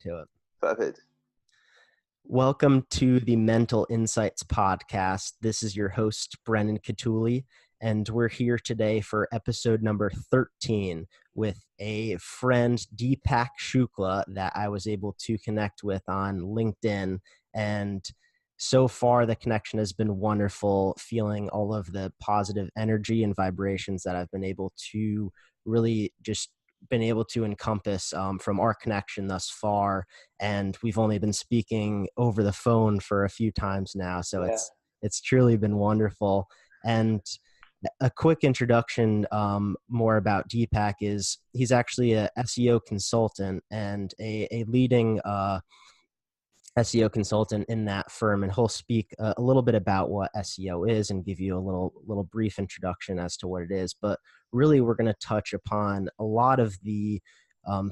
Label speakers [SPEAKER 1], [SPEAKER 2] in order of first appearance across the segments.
[SPEAKER 1] To it.
[SPEAKER 2] Perfect.
[SPEAKER 1] Welcome to the Mental Insights podcast. This is your host, Brendan.cutuli, and we're here today for episode number 13 with a friend, Deepak Shukla, that I was able to connect with on LinkedIn. And so far, the connection has been wonderful, feeling all of the positive energy and vibrations that I've been able to really just been able to encompass from our connection thus far. And we've only been speaking over the phone for a few times now, so
[SPEAKER 2] Yeah.
[SPEAKER 1] it's truly been wonderful. And a quick introduction more about Deepak is he's actually a SEO consultant and a leading SEO consultant in that firm, and he'll speak a little bit about what SEO is and give you a little brief introduction as to what it is. But really, we're going to touch upon a lot of the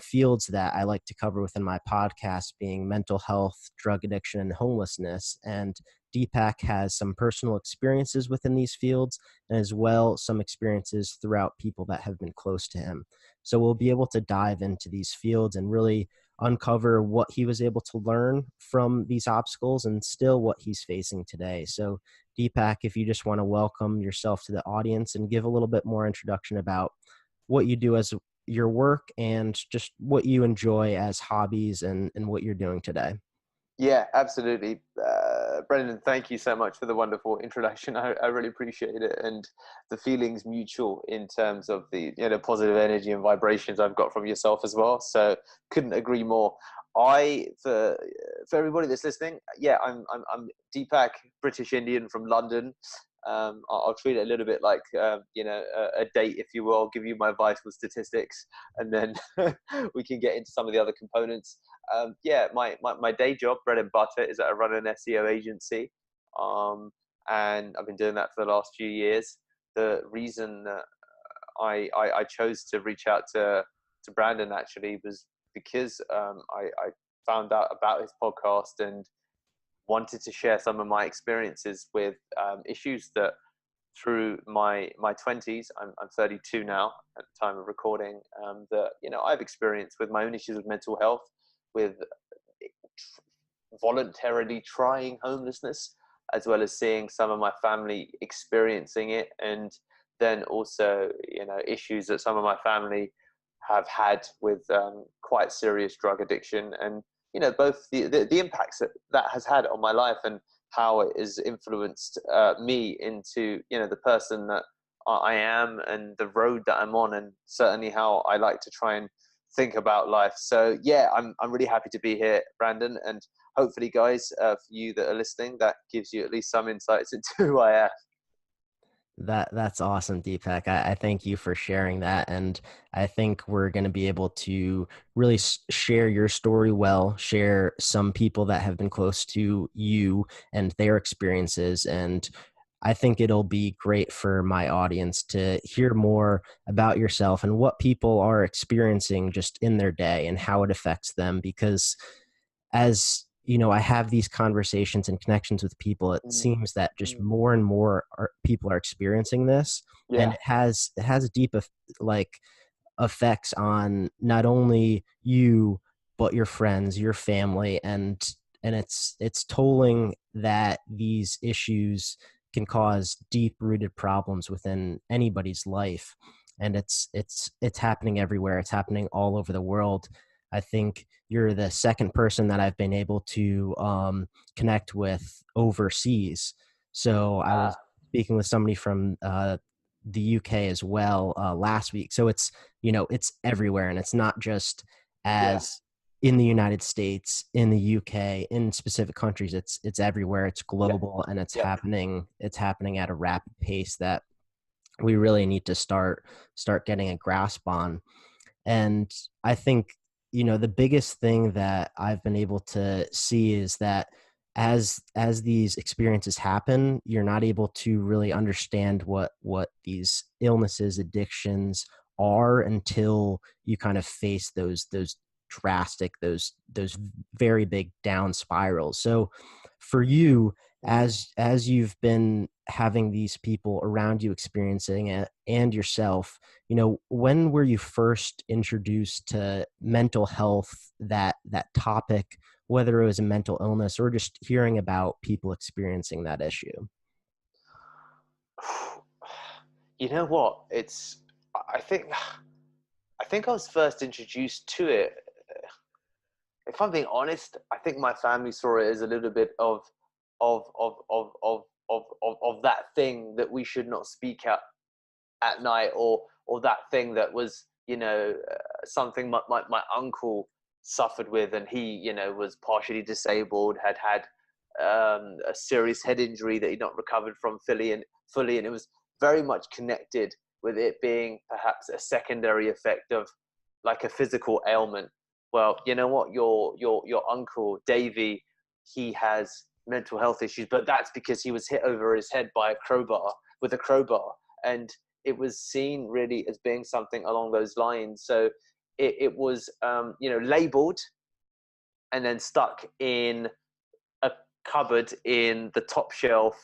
[SPEAKER 1] fields that I like to cover within my podcast, being mental health, drug addiction, and homelessness. And Deepak has some personal experiences within these fields, and as well some experiences throughout people that have been close to him. So we'll be able to dive into these fields and really uncover what he was able to learn from these obstacles and still what he's facing today. So Deepak, if you just want to welcome yourself to the audience and give a little bit more introduction about what you do as your work and just what you enjoy as hobbies and what you're doing today.
[SPEAKER 2] Yeah, absolutely. Brendan, thank you so much for the wonderful introduction. I really appreciate it. And the feeling's mutual in terms of the positive energy and vibrations I've got from yourself as well. So couldn't agree more. For everybody that's listening, yeah, I'm Deepak, British Indian from London. I'll treat it a little bit like a date, if you will. I'll give you my vital statistics, and then we can get into some of the other components. My day job, bread and butter, is that I run an SEO agency, and I've been doing that for the last few years. The reason I chose to reach out to Brandon actually was because I found out about his podcast and wanted to share some of my experiences with issues that through my 20s, I'm 32 now at the time of recording, that I've experienced with my own issues of mental health, with voluntarily trying homelessness, as well as seeing some of my family experiencing it, and then also issues that some of my family have had with quite serious drug addiction, and both the impacts that has had on my life and how it has influenced me into the person that I am and the road that I'm on, and certainly how I like to try and think about life. So yeah, I'm really happy to be here, Brandon, and hopefully guys, for you that are listening, that gives you at least some insights into who I am.
[SPEAKER 1] That's awesome, Deepak. I thank you for sharing that. And I think we're going to be able to really share your story well, share some people that have been close to you and their experiences. And I think it'll be great for my audience to hear more about yourself and what people are experiencing just in their day and how it affects them. Because as I have these conversations and connections with people, it seems that just more and more people are experiencing this, and
[SPEAKER 2] Yeah.
[SPEAKER 1] it has deep effects on not only you but your friends, your family, and it's tolling that these issues can cause deep rooted problems within anybody's life, and it's happening everywhere. It's happening all over the world. I think you're the second person that I've been able to connect with overseas. So I was speaking with somebody from the UK as well last week. So it's everywhere, and it's not just as in the United States, in the UK, in specific countries. It's everywhere. It's global, and it's happening. It's happening at a rapid pace that we really need to start getting a grasp on. And I think the biggest thing that I've been able to see is that as these experiences happen, you're not able to really understand what these illnesses, addictions are until you kind of face those drastic, those very big down spirals. So for you, as you've been having these people around you experiencing it and yourself, you know, when were you first introduced to mental health, that topic, whether it was a mental illness or just hearing about people experiencing that issue?
[SPEAKER 2] You know what? I think, I think I was first introduced to it. If I'm being honest, I think my family saw it as a little bit of of of of of that thing that we should not speak at night, or that thing that was, something my uncle suffered with, and he, was partially disabled, had a serious head injury that he'd not recovered from fully, and it was very much connected with it being perhaps a secondary effect of like a physical ailment. Well, you know what, your uncle Davy, he has mental health issues, but that's because he was hit over his head by a crowbar with a crowbar, and it was seen really as being something along those lines. So it was, labeled and then stuck in a cupboard in the top shelf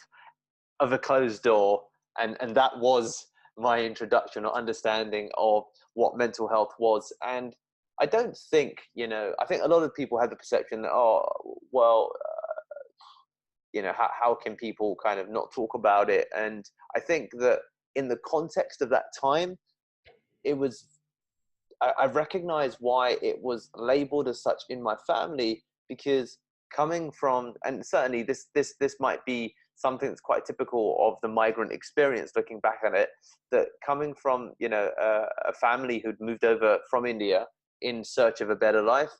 [SPEAKER 2] of a closed door, and that was my introduction or understanding of what mental health was. And I don't think, I think a lot of people have the perception that, oh, well, how can people kind of not talk about it? And I think that in the context of that time, it was, I recognize why it was labeled as such in my family, because coming from, and certainly this might be something that's quite typical of the migrant experience, looking back at it, that coming from, a family who'd moved over from India in search of a better life,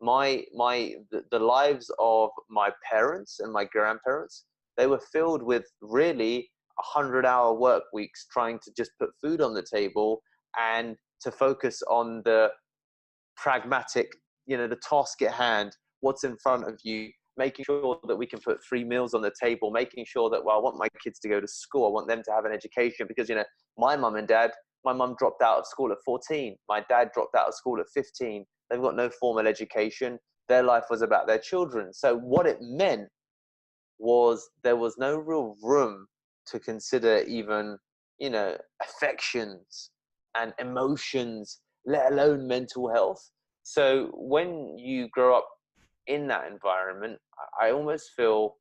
[SPEAKER 2] the lives of my parents and my grandparents, they were filled with really 100-hour work weeks trying to just put food on the table, and to focus on the pragmatic, the task at hand, what's in front of you, making sure that we can put 3 meals on the table, making sure that, well, I want my kids to go to school, I want them to have an education, because, my mum and dad, my mum dropped out of school at 14, my dad dropped out of school at 15, they've got no formal education, their life was about their children. So what it meant was there was no real room to consider even, affections and emotions, let alone mental health. So when you grow up in that environment, I almost feel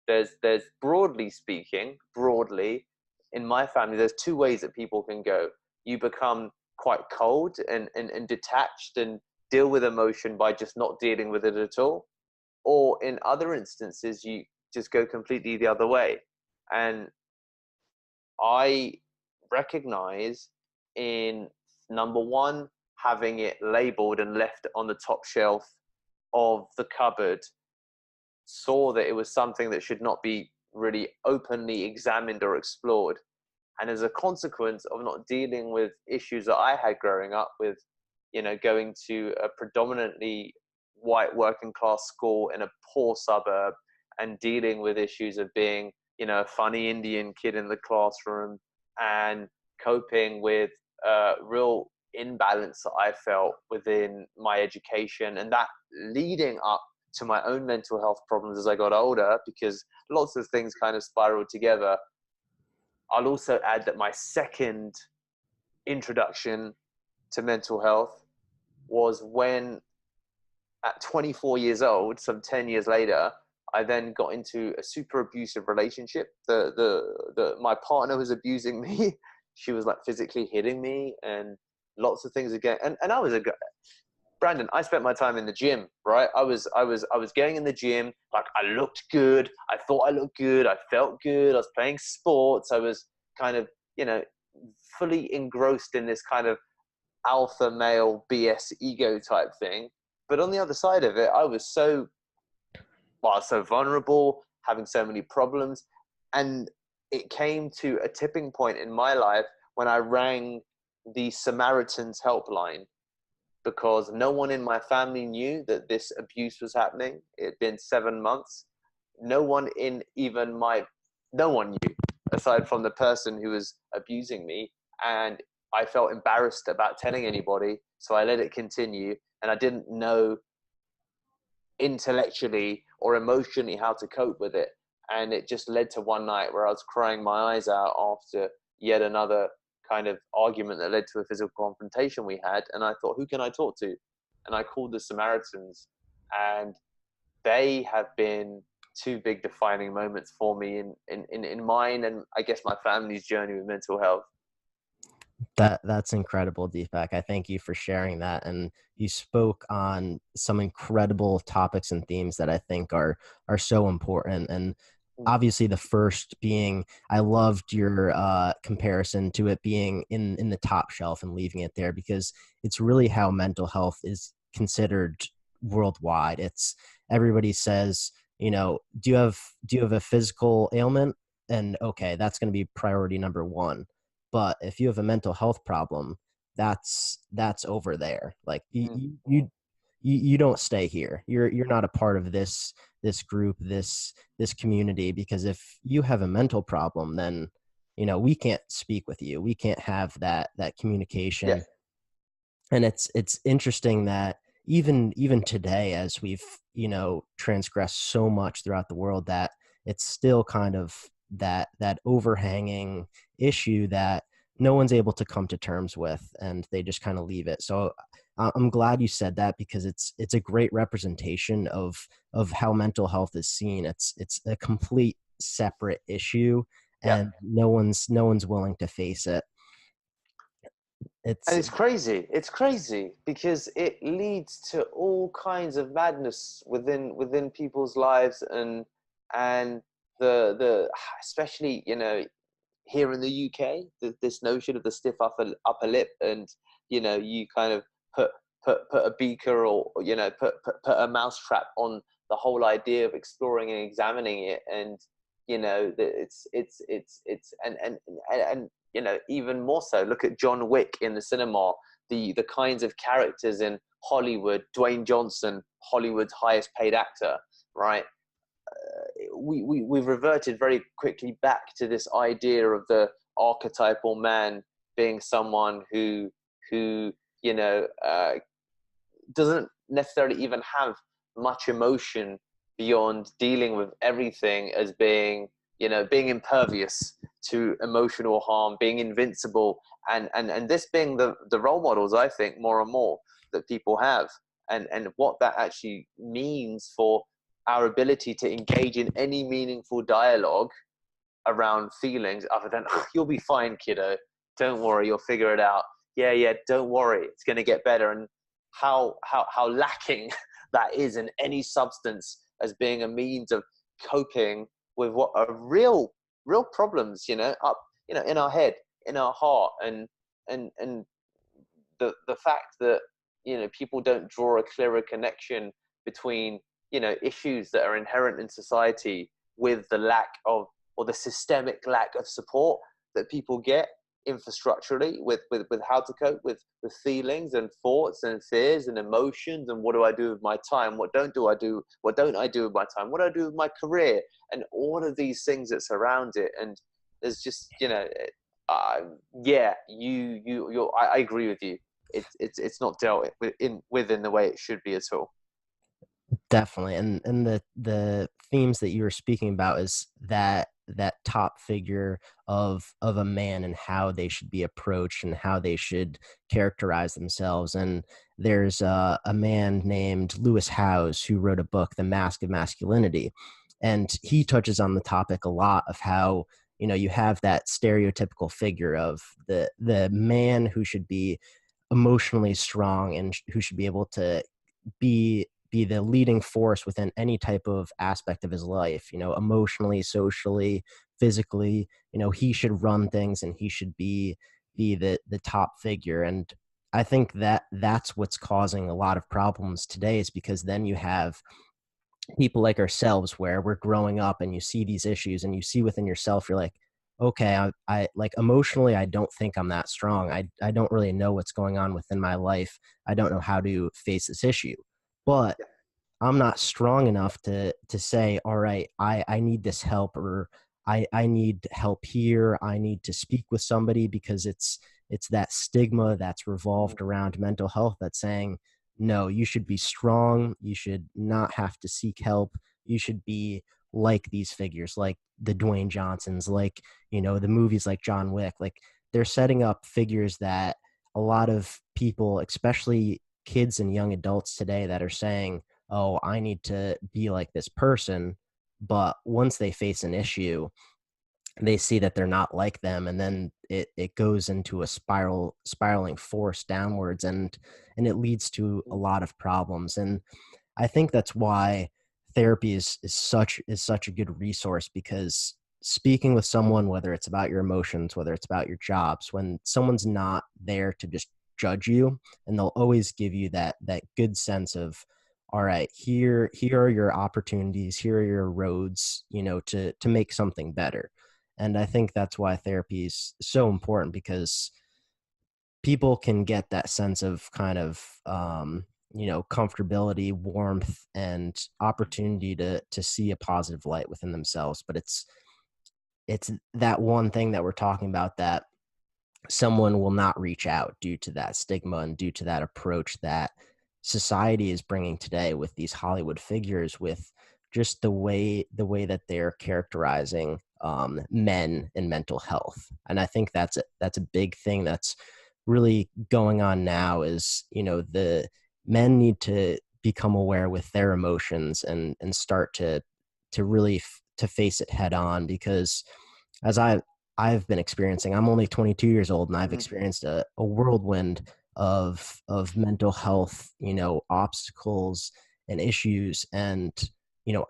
[SPEAKER 2] there's broadly speaking, broadly, in my family, there's two ways that people can go. You become quite cold and detached and deal with emotion by just not dealing with it at all. Or in other instances, you just go completely the other way. And I recognize in, number one, having it labeled and left on the top shelf of the cupboard, saw that it was something that should not be really openly examined or explored. And as a consequence of not dealing with issues that I had growing up with, going to a predominantly white working class school in a poor suburb, and dealing with issues of being, a funny Indian kid in the classroom, and coping with real imbalance that I felt within my education, and that leading up to my own mental health problems as I got older, because lots of things kind of spiraled together. I'll also add that my second introduction to mental health was when, at 24 years old, some 10 years later, I then got into a super abusive relationship. My partner was abusing me. She was like physically hitting me and lots of things again. And I was Brandon, I spent my time in the gym, right? I was going in the gym, like I looked good. I thought I looked good. I felt good. I was playing sports. I was kind of, fully engrossed in this kind of alpha male BS ego type thing. But on the other side of it, I was so vulnerable, having so many problems. And it came to a tipping point in my life when I rang the Samaritan's helpline, because no one in my family knew that this abuse was happening. It had been 7 months. No one no one knew, aside from the person who was abusing me. And I felt embarrassed about telling anybody. So I let it continue. And I didn't know intellectually or emotionally how to cope with it. And it just led to one night where I was crying my eyes out after yet another kind of argument that led to a physical confrontation we had. And I thought, who can I talk to? And I called the Samaritans, and they have been two big defining moments for me in mine and I guess my family's journey with mental health.
[SPEAKER 1] That's incredible, Deepak. I thank you for sharing that. And you spoke on some incredible topics and themes that I think are so important. And obviously the first being, I loved your comparison to it being in the top shelf and leaving it there, because it's really how mental health is considered worldwide. It's everybody says, do you have a physical ailment? And okay, that's going to be priority number one. But if you have a mental health problem, that's over there. Like you don't stay here. You're not a part of this group, this community, because if you have a mental problem, then we can't speak with you. We can't have that
[SPEAKER 2] Yeah.
[SPEAKER 1] communication. And it's interesting that even today, as we've transgressed so much throughout the world, that it's still kind of that overhanging issue that no one's able to come to terms with, and they just kind of leave it. So I'm glad you said that, because it's a great representation of how mental health is seen. It's a complete separate issue,
[SPEAKER 2] Yeah.
[SPEAKER 1] and no one's willing to face it.
[SPEAKER 2] And
[SPEAKER 1] It's
[SPEAKER 2] it's crazy. It's crazy because it leads to all kinds of madness within people's lives, and the especially here in the UK, this notion of the stiff upper lip, and you kind of put put a beaker, or put a mousetrap on the whole idea of exploring and examining it. And it's and even more so, look at John Wick in the cinema, the kinds of characters in Hollywood. Dwayne Johnson, Hollywood's highest paid actor, right? We've reverted very quickly back to this idea of the archetypal man being someone who doesn't necessarily even have much emotion beyond dealing with everything as being impervious to emotional harm, being invincible, and this being the role models, I think, more and more that people have, and what that actually means for our ability to engage in any meaningful dialogue around feelings, other than you'll be fine, kiddo, don't worry, you'll figure it out, yeah, don't worry, it's going to get better. And how lacking that is in any substance as being a means of coping with what are real problems, up, in our head, in our heart. And the fact that people don't draw a clearer connection between issues that are inherent in society with the lack of, or the systemic lack of support that people get infrastructurally with how to cope with feelings and thoughts and fears and emotions. And what do I do with my time? What don't I do with my time? What do I do with my career? And all of these things that surround it. And there's just I agree with you. It's not dealt with within the way it should be at all.
[SPEAKER 1] Definitely. And the themes that you were speaking about is that top figure of a man, and how they should be approached and how they should characterize themselves. And there's a man named Lewis Howes who wrote a book, The Mask of Masculinity, and he touches on the topic a lot of how you have that stereotypical figure of the man who should be emotionally strong, and who should be able to be the leading force within any type of aspect of his life, emotionally, socially, physically. He should run things, and he should be the top figure. And I think that's what's causing a lot of problems today, is because then you have people like ourselves, where we're growing up and you see these issues, and you see within yourself, you're like, okay, I like, emotionally, I don't think I'm that strong. I don't really know what's going on within my life. I don't know how to face this issue. But I'm not strong enough to say, all right, I need this help, or I need help here. I need to speak with somebody, because it's that stigma that's revolved around mental health that's saying, no, you should be strong. You should not have to seek help. You should be like these figures, like the Dwayne Johnsons, like, the movies like John Wick. Like, they're setting up figures that a lot of people, especially kids and young adults today, that are saying, oh, I need to be like this person. But once they face an issue, they see that they're not like them, and then it goes into a spiraling force downwards, and it leads to a lot of problems. And I think that's why therapy is such a good resource, because speaking with someone, whether it's about your emotions, whether it's about your jobs, when someone's not there to just judge you, and they'll always give you that good sense of, all right, here are your opportunities, here are your roads, to make something better. And I think that's why therapy is so important, because people can get that sense of kind of comfortability, warmth, and opportunity to see a positive light within themselves. But it's that one thing that we're talking about, that someone will not reach out due to that stigma and due to that approach that society is bringing today with these Hollywood figures, with just the way that they're characterizing men and mental health. And I think that's a big thing that's really going on now, is the men need to become aware with their emotions, and start to really to face it head on. Because as I've been experiencing, I'm only 22 years old, and I've
[SPEAKER 2] Mm.
[SPEAKER 1] experienced a whirlwind of mental health, obstacles and issues. And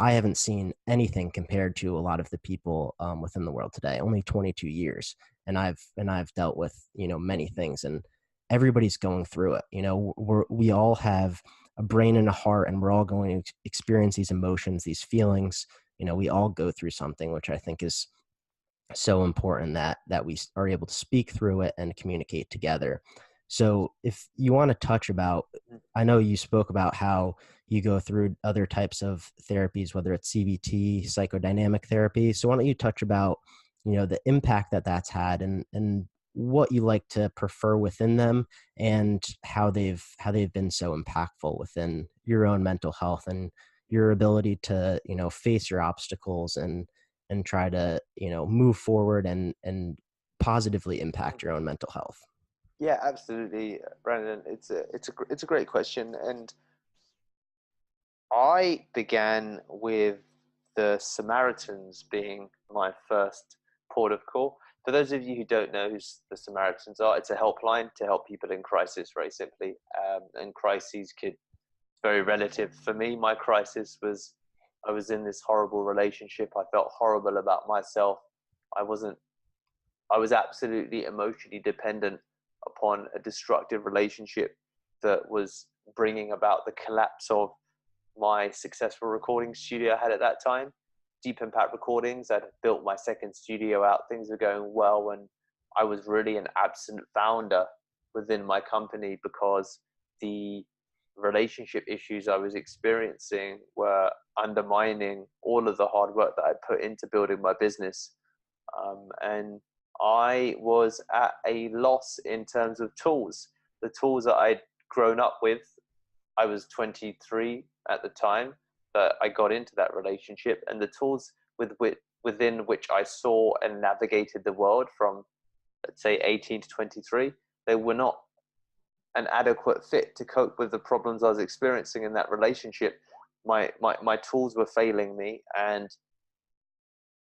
[SPEAKER 1] I haven't seen anything compared to a lot of the people within the world today. Only 22 years, and I've dealt with many things, and everybody's going through it. We all have a brain and a heart, and we're all going to experience these emotions, these feelings. We all go through something, which I think is so important, that we are able to speak through it and communicate together. So if you want to touch about, I know you spoke about how you go through other types of therapies, whether it's CBT, psychodynamic therapy. So why don't you touch about, the impact that that's had, and what you like to prefer within them, and how they've been so impactful within your own mental health, and your ability to, face your obstacles, and try to move forward, and positively impact your own mental health.
[SPEAKER 2] Yeah, absolutely, Brandon. It's a great question, and I began with the Samaritans being my first port of call. For those of you who don't know who the Samaritans are, it's a helpline to help people in crisis, very simply. And crises could very relative. For me, my crisis was I was in this horrible relationship. I felt horrible about myself. I wasn't. I was absolutely emotionally dependent upon a destructive relationship that was bringing about the collapse of my successful recording studio I had at that time, Deep Impact Recordings. I'd built my second studio out. Things were going well, and I was really an absent founder within my company because the relationship issues I was experiencing were undermining all of the hard work that I'd put into building my business. And I was at a loss in terms of tools. The tools that I'd grown up with, I was 23 at the time that I got into that relationship, and the tools within which I saw and navigated the world from, let's say, 18 to 23, they were not an adequate fit to cope with the problems I was experiencing in that relationship. My tools were failing me, and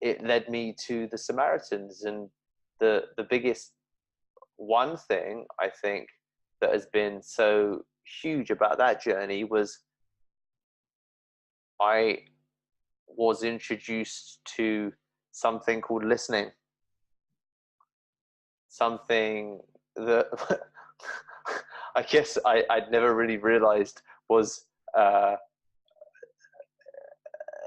[SPEAKER 2] it led me to the Samaritans. And the biggest one thing I think that has been so huge about that journey was I was introduced to something called listening, something that I guess I'd never really realized was uh,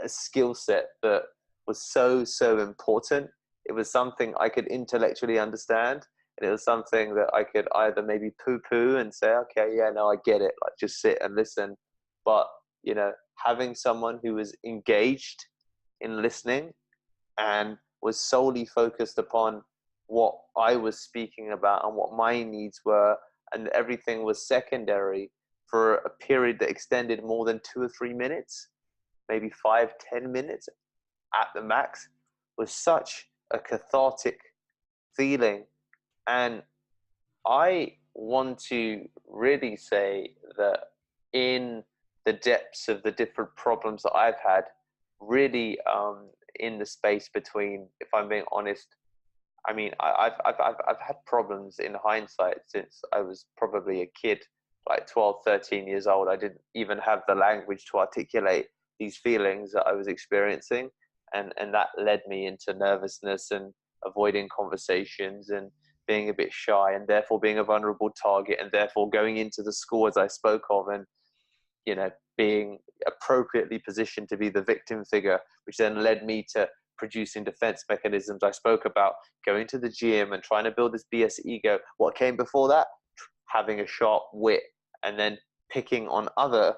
[SPEAKER 2] a skill set that was so important. It was something I could intellectually understand, and it was something that I could either maybe poo-poo and say, okay, yeah, no, I get it, like just sit and listen. But having someone who was engaged in listening and was solely focused upon what I was speaking about and what my needs were, and everything was secondary for a period that extended more than 2 or 3 minutes, maybe 5, 10 minutes. at the max was such a cathartic feeling. And I want to really say that in the depths of the different problems that I've had, really in the space between, if I'm being honest, I mean, I've had problems in hindsight since I was probably a kid, like 12, 13 years old. I didn't even have the language to articulate these feelings that I was experiencing. And that led me into nervousness and avoiding conversations and being a bit shy, and therefore being a vulnerable target, and therefore going into the school as I spoke of, and being appropriately positioned to be the victim figure, which then led me to producing defense mechanisms. I spoke about going to the gym and trying to build this BS ego. What came before that? Having a sharp wit, and then picking on other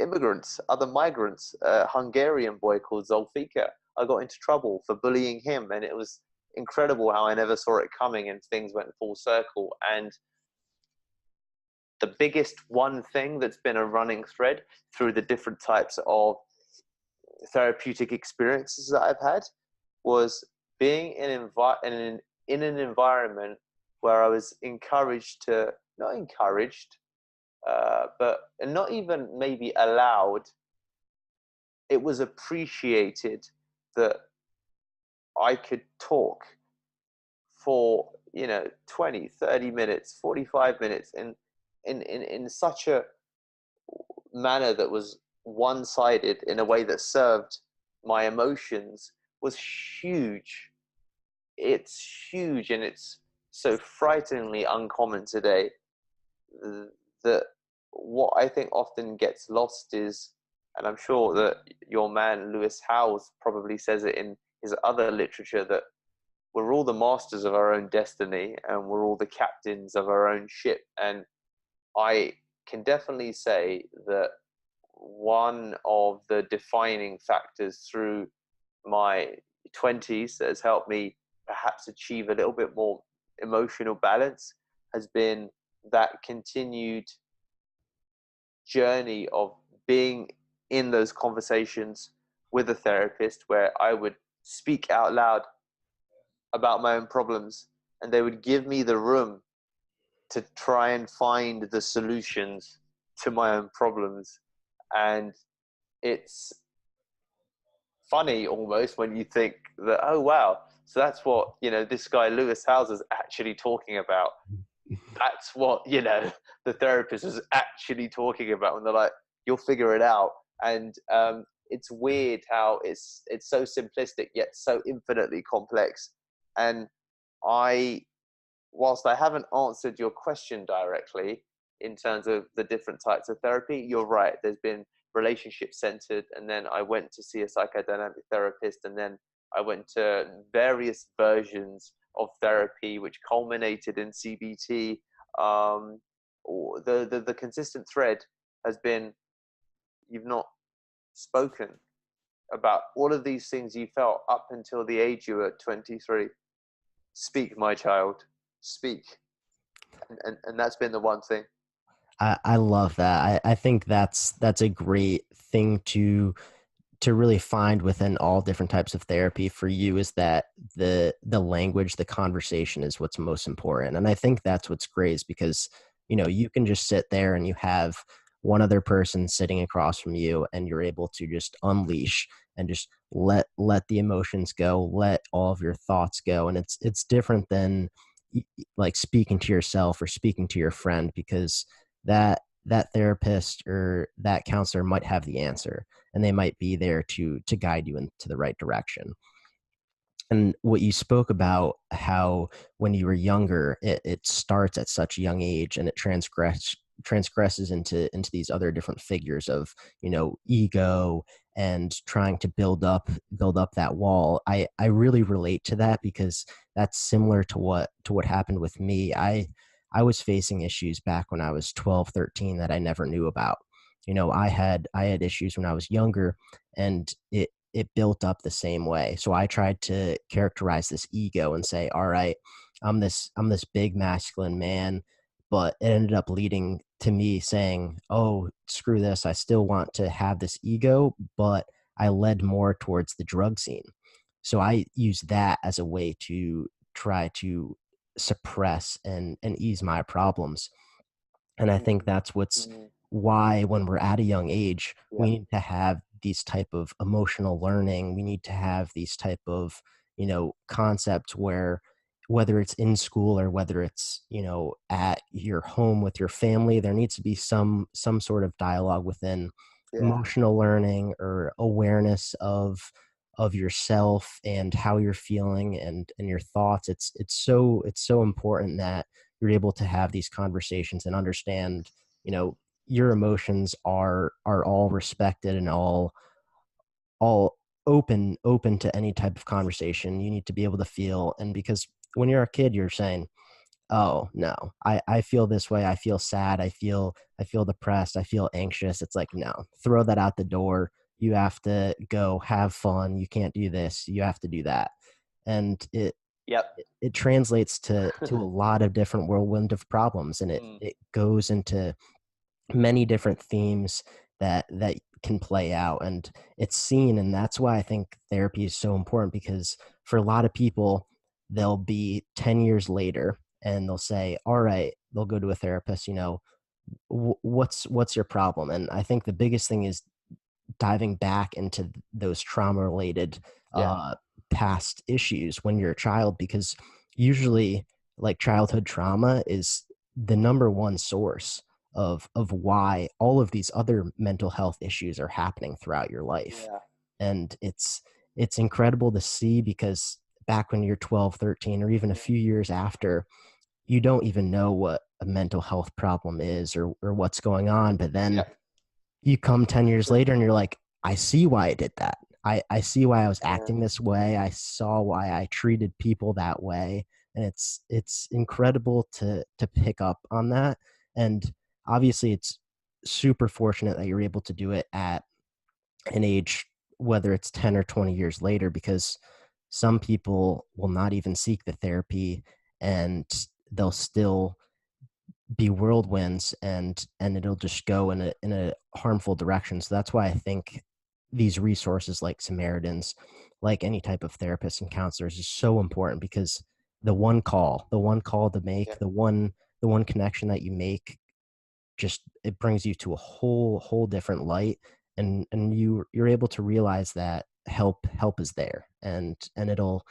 [SPEAKER 2] immigrants, other migrants. A Hungarian boy called Zolfika, I got into trouble for bullying him, and it was incredible how I never saw it coming, and things went full circle. And the biggest one thing that's been a running thread through the different types of therapeutic experiences that I've had was being in an environment where I was encouraged to, not encouraged, but not even maybe allowed. It was appreciated that I could talk for 20, 30 minutes, 45 minutes in such a manner that was one-sided, in a way that served my emotions, was huge. It's huge, and it's so frighteningly uncommon today that what I think often gets lost is, and I'm sure that your man Lewis Howes probably says it in his other literature, that we're all the masters of our own destiny and we're all the captains of our own ship. And I can definitely say that one of the defining factors through my 20s that has helped me perhaps achieve a little bit more emotional balance has been that continued journey of being in those conversations with a therapist, where I would speak out loud about my own problems, and they would give me the room to try and find the solutions to my own problems. And it's funny almost when you think that, oh wow, so that's what this guy Lewis Howes is actually talking about. That's what the therapist is actually talking about, when they're like, you'll figure it out. And it's weird how it's so simplistic yet so infinitely complex. And whilst I haven't answered your question directly in terms of the different types of therapy, you're right. There's been relationship centered, and then I went to see a psychodynamic therapist, and then I went to various versions of therapy, which culminated in CBT. The consistent thread has been, you've not spoken about all of these things you felt up until the age you were 23. Speak, my child, speak. And that's been the one thing.
[SPEAKER 1] I love that. I think that's a great thing to really find within all different types of therapy for you, is that the language, the conversation is what's most important. And I think that's what's great, is because you can just sit there and you have one other person sitting across from you, and you're able to just unleash and just let the emotions go, let all of your thoughts go. And it's different than like speaking to yourself or speaking to your friend, because that therapist or that counselor might have the answer, and they might be there to guide you into the right direction. And what you spoke about, how when you were younger, it starts at such a young age, and it transgresses into these other different figures of ego, and trying to build up that wall. I really relate to that, because that's similar to what happened with me. I was facing issues back when I was 12, 13 that I never knew about. I had issues when I was younger, and it built up the same way. So I tried to characterize this ego and say, all right, I'm this big masculine man, but it ended up leading to me saying, oh, screw this. I still want to have this ego, but I led more towards the drug scene. So I use that as a way to try to suppress and ease my problems. And I think
[SPEAKER 2] Mm,
[SPEAKER 1] that's what's
[SPEAKER 2] mm,
[SPEAKER 1] why when we're at a young age,
[SPEAKER 2] yeah,
[SPEAKER 1] we need to have these type of emotional learning. We need to have these type of, concepts where whether it's in school or whether it's, at your home with your family, there needs to be some sort of dialogue within
[SPEAKER 2] yeah,
[SPEAKER 1] emotional learning or awareness of yourself and how you're feeling and your thoughts. It's so important that you're able to have these conversations and understand, you know, your emotions are all respected and all open to any type of conversation. You need to be able to feel, and because when you're a kid, you're saying, oh no, I feel this way, I feel sad, I feel depressed, I feel anxious. It's like, no, throw that out the door. You have to go have fun. You can't do this, you have to do that. And
[SPEAKER 2] yep.
[SPEAKER 1] it translates to a lot of different whirlwind of problems, and it
[SPEAKER 2] Mm,
[SPEAKER 1] it goes into many different themes that can play out, and it's seen. And that's why I think therapy is so important, because for a lot of people, they'll be 10 years later and they'll say, all right, they'll go to a therapist, what's your problem? And I think the biggest thing is diving back into those trauma related
[SPEAKER 2] yeah,
[SPEAKER 1] uh, past issues when you're a child, because usually like childhood trauma is the number one source of why all of these other mental health issues are happening throughout your life.
[SPEAKER 2] yeah,
[SPEAKER 1] And it's incredible to see, because back when you're 12, 13, or even a few years after, you don't even know what a mental health problem is or what's going on. But then
[SPEAKER 2] yeah,
[SPEAKER 1] you come 10 years later and you're like, I see why I did that. I see why I was
[SPEAKER 2] yeah,
[SPEAKER 1] acting this way. I saw why I treated people that way. And it's incredible to pick up on that. And obviously it's super fortunate that you're able to do it at an age, whether it's 10 or 20 years later, because some people will not even seek the therapy, and they'll still be whirlwinds, and it'll just go in a harmful direction. So that's why I think these resources like Samaritans, like any type of therapist and counselors, is so important, because the one call to
[SPEAKER 2] yeah,
[SPEAKER 1] make, the one connection that you make, just it brings you to a whole different light, and you're able to realize that help is there, and it'll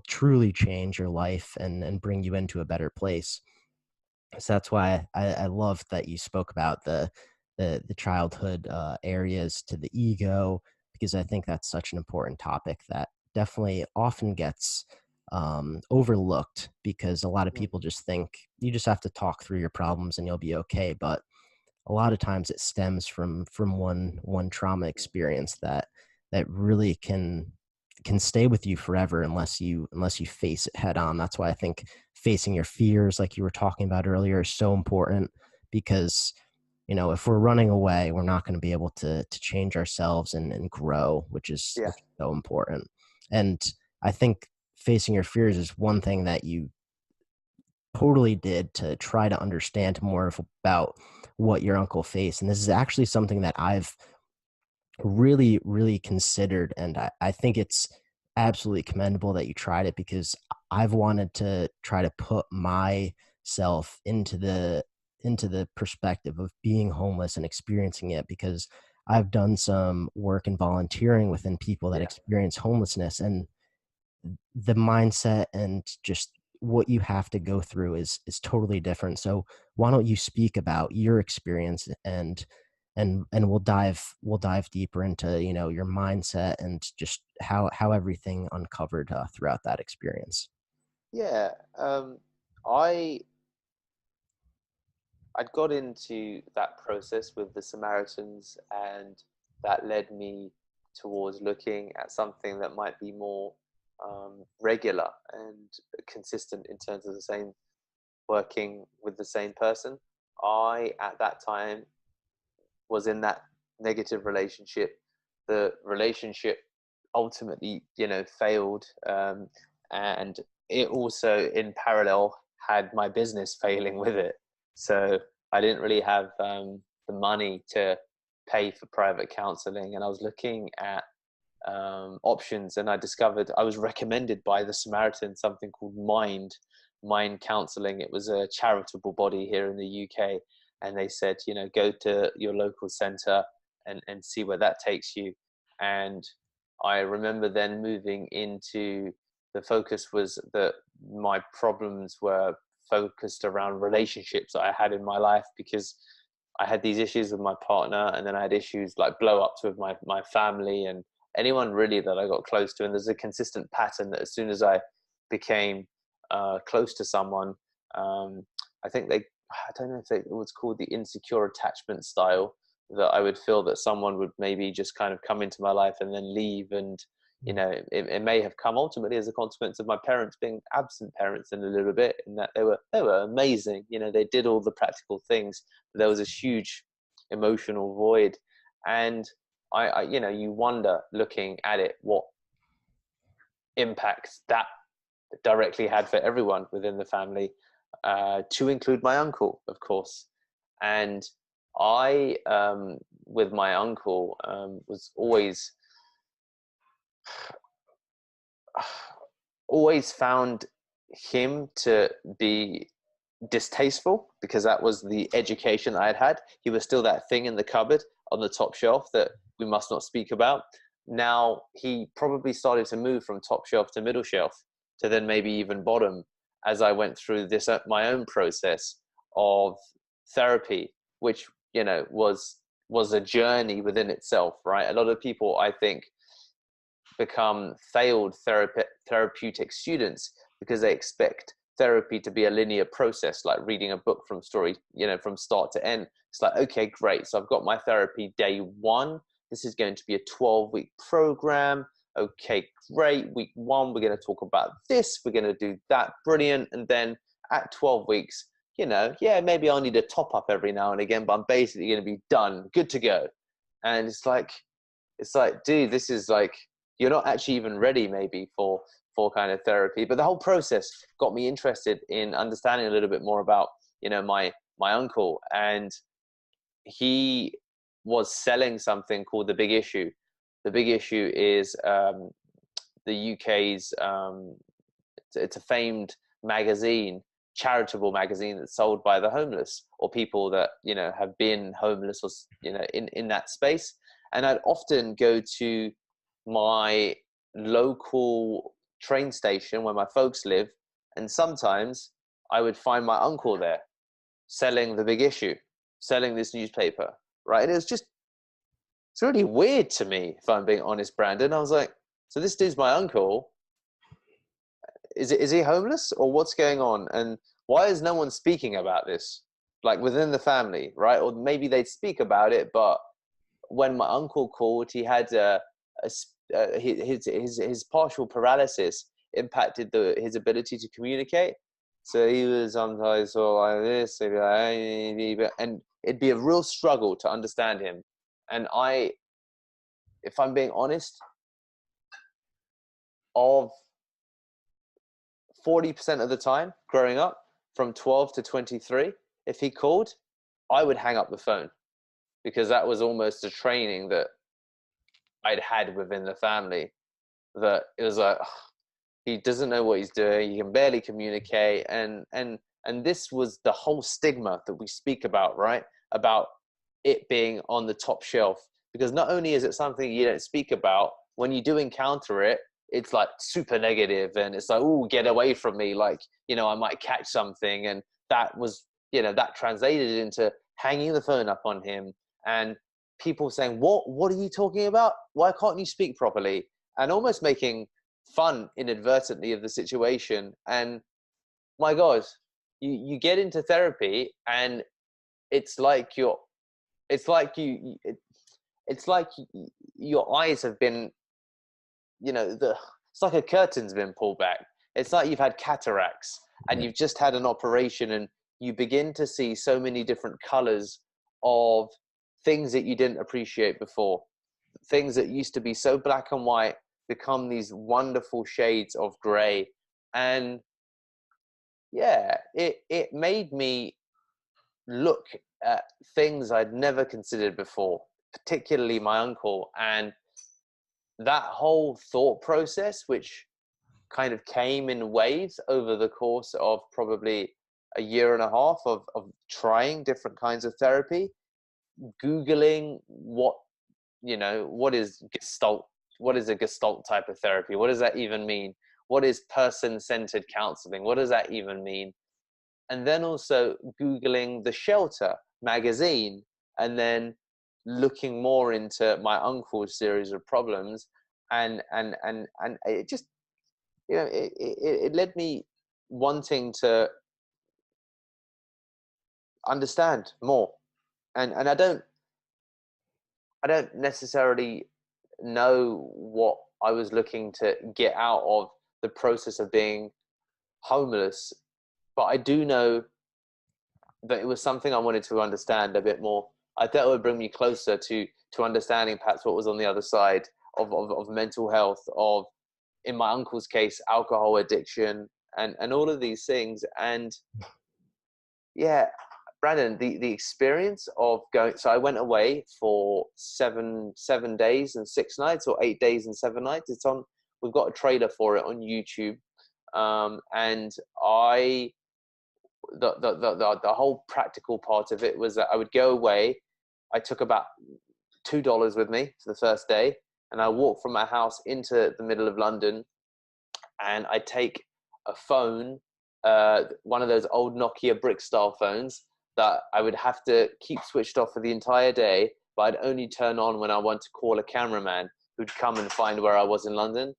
[SPEAKER 1] truly change your life and bring you into a better place. So that's why I love that you spoke about the childhood areas to the ego, because I think that's such an important topic that definitely often gets overlooked, because a lot of
[SPEAKER 2] mm,
[SPEAKER 1] people just think you just have to talk through your problems and you'll be okay. But a lot of times it stems from one trauma
[SPEAKER 2] mm,
[SPEAKER 1] experience that really can stay with you forever unless you face it head on. That's why I think facing your fears, like you were talking about earlier, is so important, because if we're running away, we're not going to be able to change ourselves and grow,
[SPEAKER 2] yeah,
[SPEAKER 1] which is so important. And I think facing your fears is one thing that you totally did to try to understand more about what your uncle faced. And this is actually something that I've really, really considered. And I think it's absolutely commendable that you tried it, because I've wanted to try to put myself into the perspective of being homeless and experiencing it, because I've done some work and volunteering within people that
[SPEAKER 2] yeah.
[SPEAKER 1] experience homelessness, and the mindset and just what you have to go through is totally different. So why don't you speak about your experience, and we'll dive deeper into your mindset and just how everything uncovered throughout that experience.
[SPEAKER 2] Yeah, I I'd got into that process with the Samaritans, and that led me towards looking at something that might be more regular and consistent in terms of the same working with the same person. I, at that time, was in that negative relationship. The relationship ultimately, failed, and it also, in parallel, had my business failing with it. So I didn't really have the money to pay for private counseling, and I was looking at options, and I was recommended by the Samaritan something called Mind Counselling. It was a charitable body here in the UK, and they said, go to your local centre and see where that takes you. And I remember then moving into, the focus was that my problems were focused around relationships that I had in my life, because I had these issues with my partner, and then I had issues like blow ups with my family and anyone really that I got close to. And there's a consistent pattern that as soon as I became close to someone, I think I don't know if it was called the insecure attachment style, that I would feel that someone would maybe just kind of come into my life and then leave. And, it may have come ultimately as a consequence of my parents being absent parents in a little bit, in that they were amazing. They did all the practical things, but there was this huge emotional void. And you wonder, looking at it, what impacts that directly had for everyone within the family, to include my uncle, of course. And I, with my uncle, was always found him to be distasteful, because that was the education I had had. He was still that thing in the cupboard on the top shelf that we must not speak about. Now he probably started to move from top shelf to middle shelf, to then maybe even bottom, as I went through this my own process of therapy, which was a journey within itself, right? A lot of people, I think, become failed therapeutic students because they expect therapy to be a linear process, like reading a book from from start to end. It's like, okay, great, so I've got my therapy day one. This is going to be a 12-week program. Okay, great. Week one, we're going to talk about this, we're going to do that, brilliant. And then at 12 weeks, maybe I'll need a top up every now and again, but I'm basically going to be done, good to go. And it's like, dude, this is like, you're not actually even ready maybe for kind of therapy. But the whole process got me interested in understanding a little bit more about, my uncle. And he was selling something called The Big Issue. The Big Issue is the UK's, it's a famed magazine, charitable magazine, that's sold by the homeless, or people that have been homeless, or in that space. And I'd often go to my local train station where my folks live, and sometimes I would find my uncle there selling The Big Issue, selling this newspaper, right? And it's really weird to me, if I'm being honest, Brandon. I was like, so this dude's my uncle. Is he homeless, or what's going on? And why is no one speaking about this, like within the family, right? Or maybe they'd speak about it, but when my uncle called, he had his partial paralysis impacted his ability to communicate. So he was sometimes all like this, and it'd be a real struggle to understand him. And if I'm being honest, of 40% of the time growing up, from 12 to 23, if he called, I would hang up the phone, because that was almost a training that I'd had within the family, that it was like, he doesn't know what he's doing, he can barely communicate. And this was the whole stigma that we speak about, right? About it being on the top shelf, because not only is it something you don't speak about, when you do encounter it, it's like super negative, and it's like, oh, get away from me, like, I might catch something. And that was, that translated into hanging the phone up on him, and people saying, what are you talking about? Why can't you speak properly? And almost making fun inadvertently of the situation. And my God, you get into therapy, and it's like your eyes have been, it's like a curtain's been pulled back. It's like you've had cataracts, and you've just had an operation, and you begin to see so many different colors of things that you didn't appreciate before. Things that used to be so black and white become these wonderful shades of gray. And yeah, it made me look at things I'd never considered before, particularly my uncle. And that whole thought process, which kind of came in waves over the course of probably a year and a half of trying different kinds of therapy, Googling what is Gestalt, what is a Gestalt type of therapy? What does that even mean? What is person-centered counseling? What does that even mean? And then also Googling the Shelter magazine, and then looking more into my uncle's series of problems, and it just, it led me wanting to understand more. And I don't necessarily know what I was looking to get out of the process of being homeless, but I do know that it was something I wanted to understand a bit more. I thought it would bring me closer to understanding perhaps what was on the other side of mental health, of, in my uncle's case, alcohol addiction, and all of these things. And yeah, Brandon, the experience of going, so I went away for seven days and 6 nights, or 8 days and 7 nights. It's on, we've got a trailer for it on YouTube. And I the whole practical part of it was that I would go away. I took about $2 with me for the first day, and I walked from my house into the middle of London, and I take a phone, one of those old Nokia brick style phones that I would have to keep switched off for the entire day, but I'd only turn on when I want to call a cameraman who'd come and find where I was in London.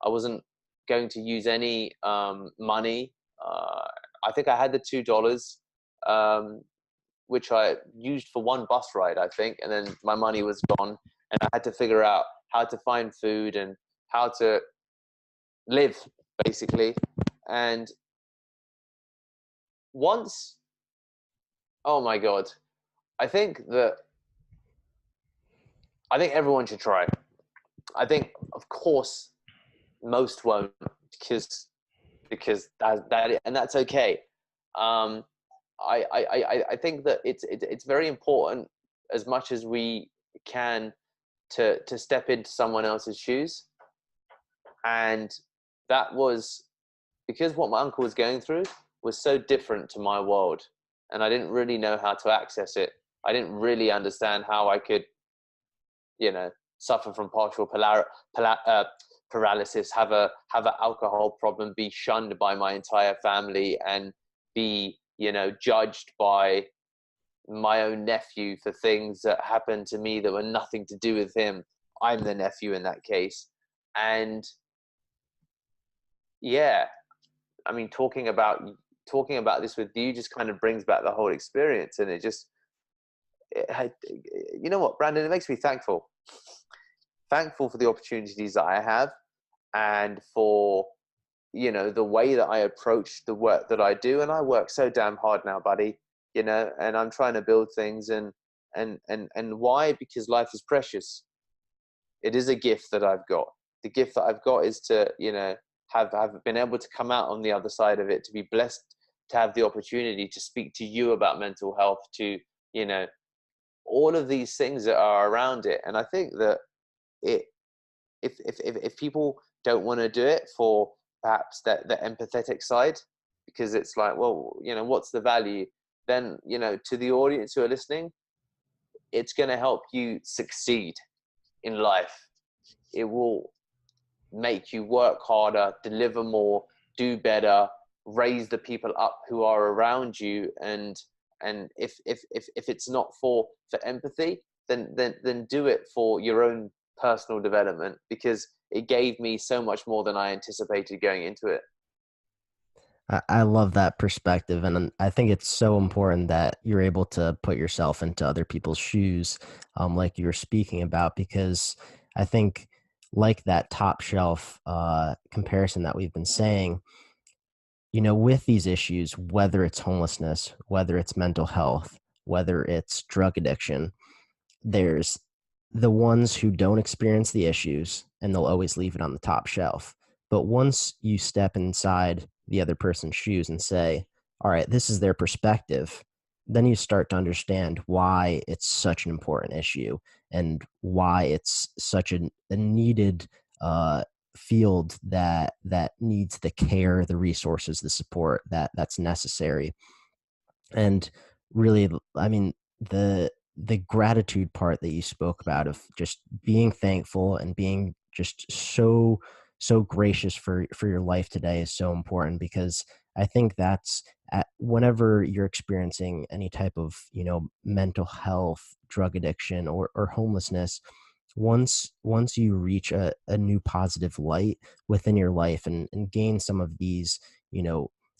[SPEAKER 2] I wasn't going to use any money. I think I had the $2, which I used for one bus ride, I think, and then my money was gone, and I had to figure out how to find food and how to live, basically. And once, oh my God, I think that I think everyone should try. I think, of course, most won't, because that and that's okay. Um, I think that it's very important, as much as we can, to step into someone else's shoes. And that was because what my uncle was going through was so different to my world, and I didn't really know how to access it. I didn't really understand how I could, suffer from partial paralysis, have an alcohol problem, be shunned by my entire family, and be, judged by my own nephew for things that happened to me that were nothing to do with him. I'm the nephew in that case. And yeah, I mean, talking about this with you just kind of brings back the whole experience, and you know what, Brandon, it makes me thankful for the opportunities that I have, and for, the way that I approach the work that I do. And I work so damn hard now, buddy, and I'm trying to build things, and why? Because life is precious. It is a gift that I've got. The gift that I've got is to, have been able to come out on the other side of it, to be blessed to have the opportunity to speak to you about mental health, to, all of these things that are around it. And I think that it, if people don't want to do it for perhaps the empathetic side, because it's like, well, what's the value? Then, to the audience who are listening, it's going to help you succeed in life. It will make you work harder, deliver more, do better, raise the people up who are around you. And if it's not for empathy, then do it for your own personal development, because it gave me so much more than I anticipated going into it.
[SPEAKER 1] I love that perspective. And I think it's so important that you're able to put yourself into other people's shoes, like you were speaking about, because I think, like that top shelf comparison that we've been saying, with these issues, whether it's homelessness, whether it's mental health, whether it's drug addiction, there's the ones who don't experience the issues and they'll always leave it on the top shelf. But once you step inside the other person's shoes and say, all right, this is their perspective, then you start to understand why it's such an important issue and why it's such a needed uh, field that needs the care, the resources, the support that's necessary. And really, I mean, the gratitude part that you spoke about of just being thankful and being just so gracious for your life today is so important, because I think that's whenever you're experiencing any type of, mental health, drug addiction, or homelessness, once you reach a new positive light within your life, and gain some of these,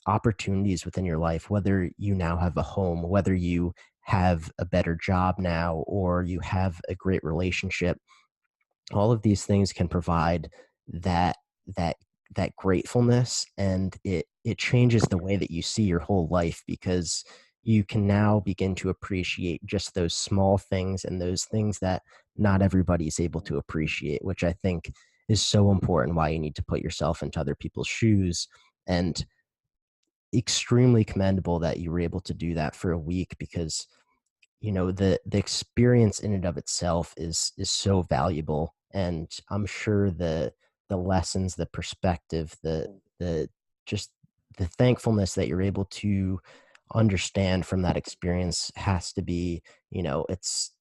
[SPEAKER 1] opportunities within your life, whether you now have a home, whether you have a better job now, or you have a great relationship, all of these things can provide that that that gratefulness, and it changes the way that you see your whole life, because you can now begin to appreciate just those small things, and those things that not everybody is able to appreciate, which I think is so important, why you need to put yourself into other people's shoes. And extremely commendable that you were able to do that for a week, because the experience in and of itself is so valuable. And I'm sure the lessons, the perspective, the just the thankfulness that you're able to understand from that experience has to be, it's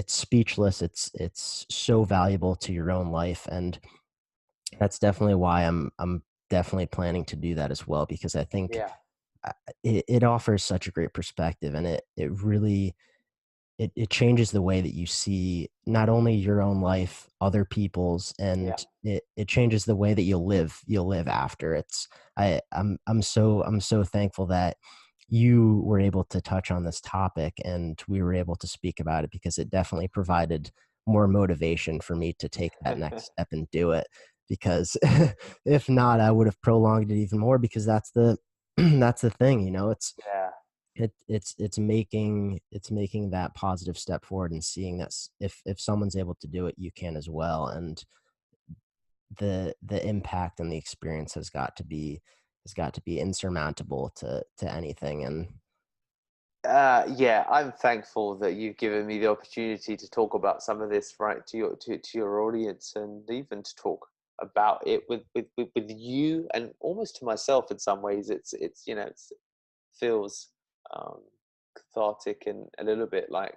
[SPEAKER 1] speechless. It's so valuable to your own life. And that's definitely why I'm definitely planning to do that as well, because I think
[SPEAKER 2] Yeah,
[SPEAKER 1] it offers such a great perspective, and it really it changes the way that you see not only your own life, other people's,
[SPEAKER 2] yeah.
[SPEAKER 1] and it changes the way that you'll live after. I'm so thankful that you were able to touch on this topic and we were able to speak about it, because it definitely provided more motivation for me to take that next step and do it. Because if not, I would have prolonged it even more, because that's the that's the thing,
[SPEAKER 2] Yeah.
[SPEAKER 1] it's making that positive step forward, and seeing that if someone's able to do it, you can as well. And the impact and the experience has got to be insurmountable to anything. And
[SPEAKER 2] Yeah, I'm thankful that you've given me the opportunity to talk about some of this, right, to your audience, and even to talk about it with you, and almost to myself in some ways. It's feels um, cathartic and a little bit like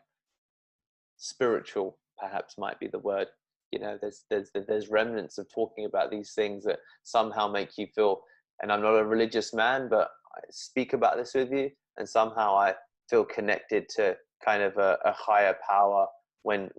[SPEAKER 2] spiritual, perhaps might be the word. There's remnants of talking about these things that somehow make you feel. And I'm not a religious man, but I speak about this with you, and somehow I feel connected to kind of a higher power when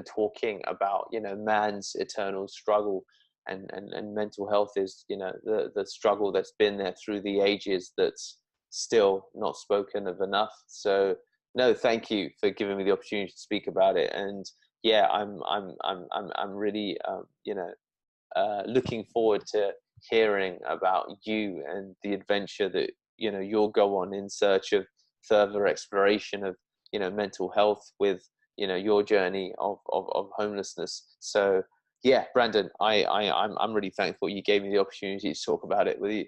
[SPEAKER 2] talking about man's eternal struggle. And mental health is the struggle that's been there through the ages, that's still not spoken of enough. So no, thank you for giving me the opportunity to speak about it. And yeah, I'm really looking forward to hearing about you and the adventure that you'll go on in search of further exploration of mental health with your journey of homelessness. So yeah, Brandon, I'm really thankful you gave me the opportunity to talk about it with you.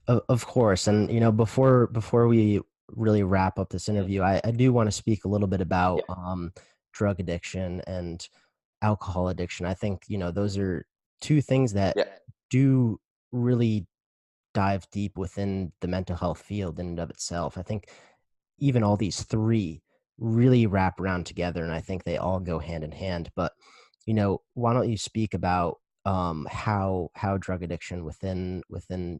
[SPEAKER 1] of course, and before we really wrap up this
[SPEAKER 2] Mm.
[SPEAKER 1] interview, I do want to speak a little bit about
[SPEAKER 2] Yeah,
[SPEAKER 1] drug addiction and alcohol addiction. I think those are two things that
[SPEAKER 2] yeah,
[SPEAKER 1] do really dive deep within the mental health field in and of itself. I think even all these three really wrap around together, and I think they all go hand in hand. But why don't you speak about how drug addiction within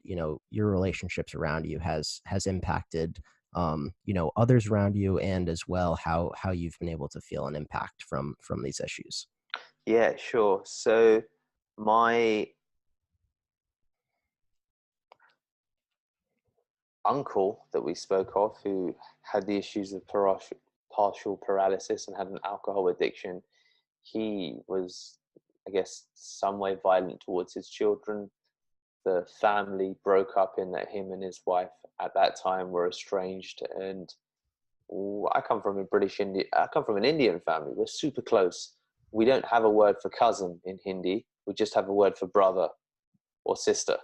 [SPEAKER 1] your relationships around you has impacted others around you, and as well how you've been able to feel an impact from these issues.
[SPEAKER 2] yeah, sure. So my uncle that we spoke of, who had the issues of partial paralysis and had an alcohol addiction, he was, I guess, some way violent towards his children. The family broke up in that him and his wife at that time were estranged. And I come from a British Indian. I come from an Indian family. We're super close. We don't have a word for cousin in Hindi. We just have a word for brother or sister.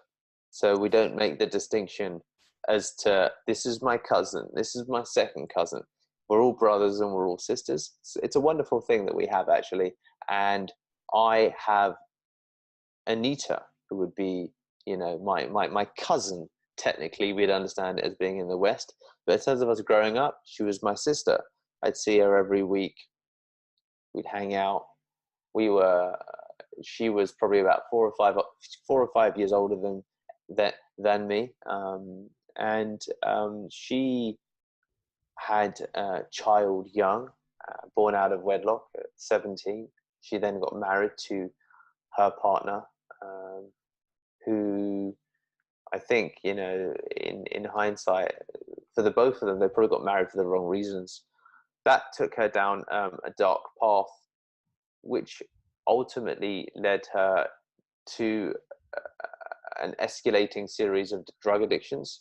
[SPEAKER 2] So we don't make the distinction as to, this is my cousin, this is my second cousin. We're all brothers and we're all sisters. It's a wonderful thing that we have, actually. And I have Anita, who would be, my cousin. Technically, we'd understand it as being in the West. But in terms of us growing up, she was my sister. I'd see her every week. We'd hang out. She was probably about 4 or 5 years older than me. And she had a child young, born out of wedlock at 17. She then got married to her partner, who, I think, in hindsight, for the both of them, they probably got married for the wrong reasons. That took her down a dark path, which ultimately led her to an escalating series of drug addictions.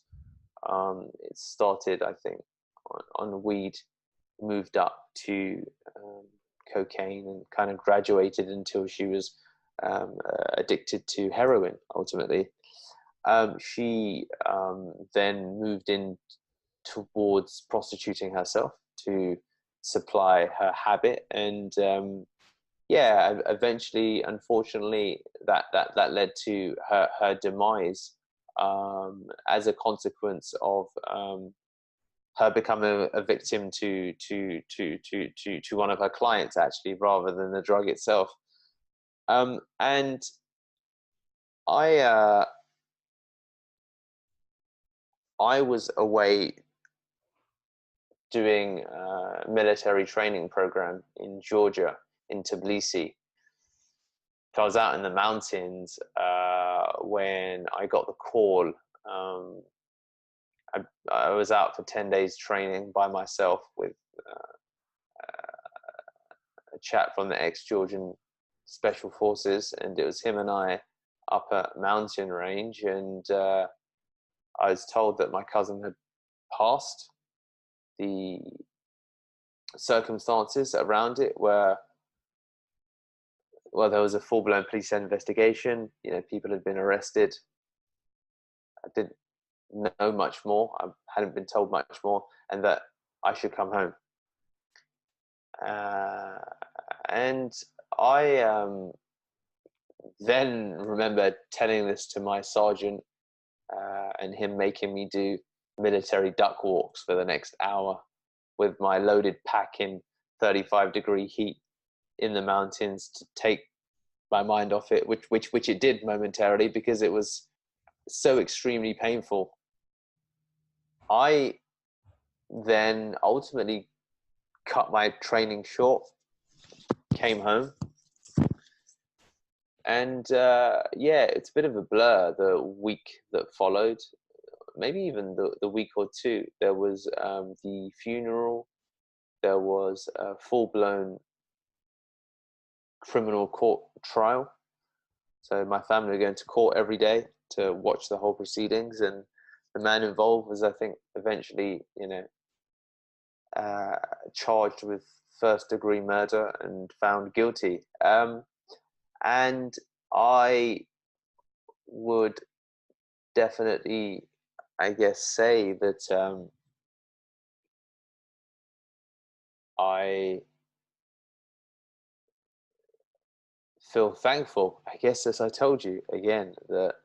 [SPEAKER 2] It started, I think, on weed, moved up to cocaine, and kind of graduated until she was addicted to heroin, ultimately. She then moved in towards prostituting herself to supply her habit. And eventually, unfortunately, that led to her demise, as a consequence of her becoming a victim to one of her clients, actually, rather than the drug itself. And I was away doing a military training program in Georgia, in Tbilisi. So I was out in the mountains when I got the call. I was out for 10 days training by myself with a chap from the ex-Georgian Special Forces, and it was him and I up a mountain range, and I was told that my cousin had passed. The circumstances around it were, well, there was a full-blown police investigation. People had been arrested. I didn't know much more. I hadn't been told much more, and that I should come home. And I then remember telling this to my sergeant, and him making me do military duck walks for the next hour with my loaded pack in 35-degree heat in the mountains to take my mind off it, which it did momentarily, because it was so extremely painful. I then ultimately cut my training short, came home, and it's a bit of a blur, the week that followed, maybe even the week or two. There was the funeral, there was a full-blown criminal court trial. So my family were going to court every day to watch the whole proceedings, and the man involved was, I think, eventually, charged with first-degree murder and found guilty. And I would definitely, I guess, say that I feel thankful, I guess, as I told you again, that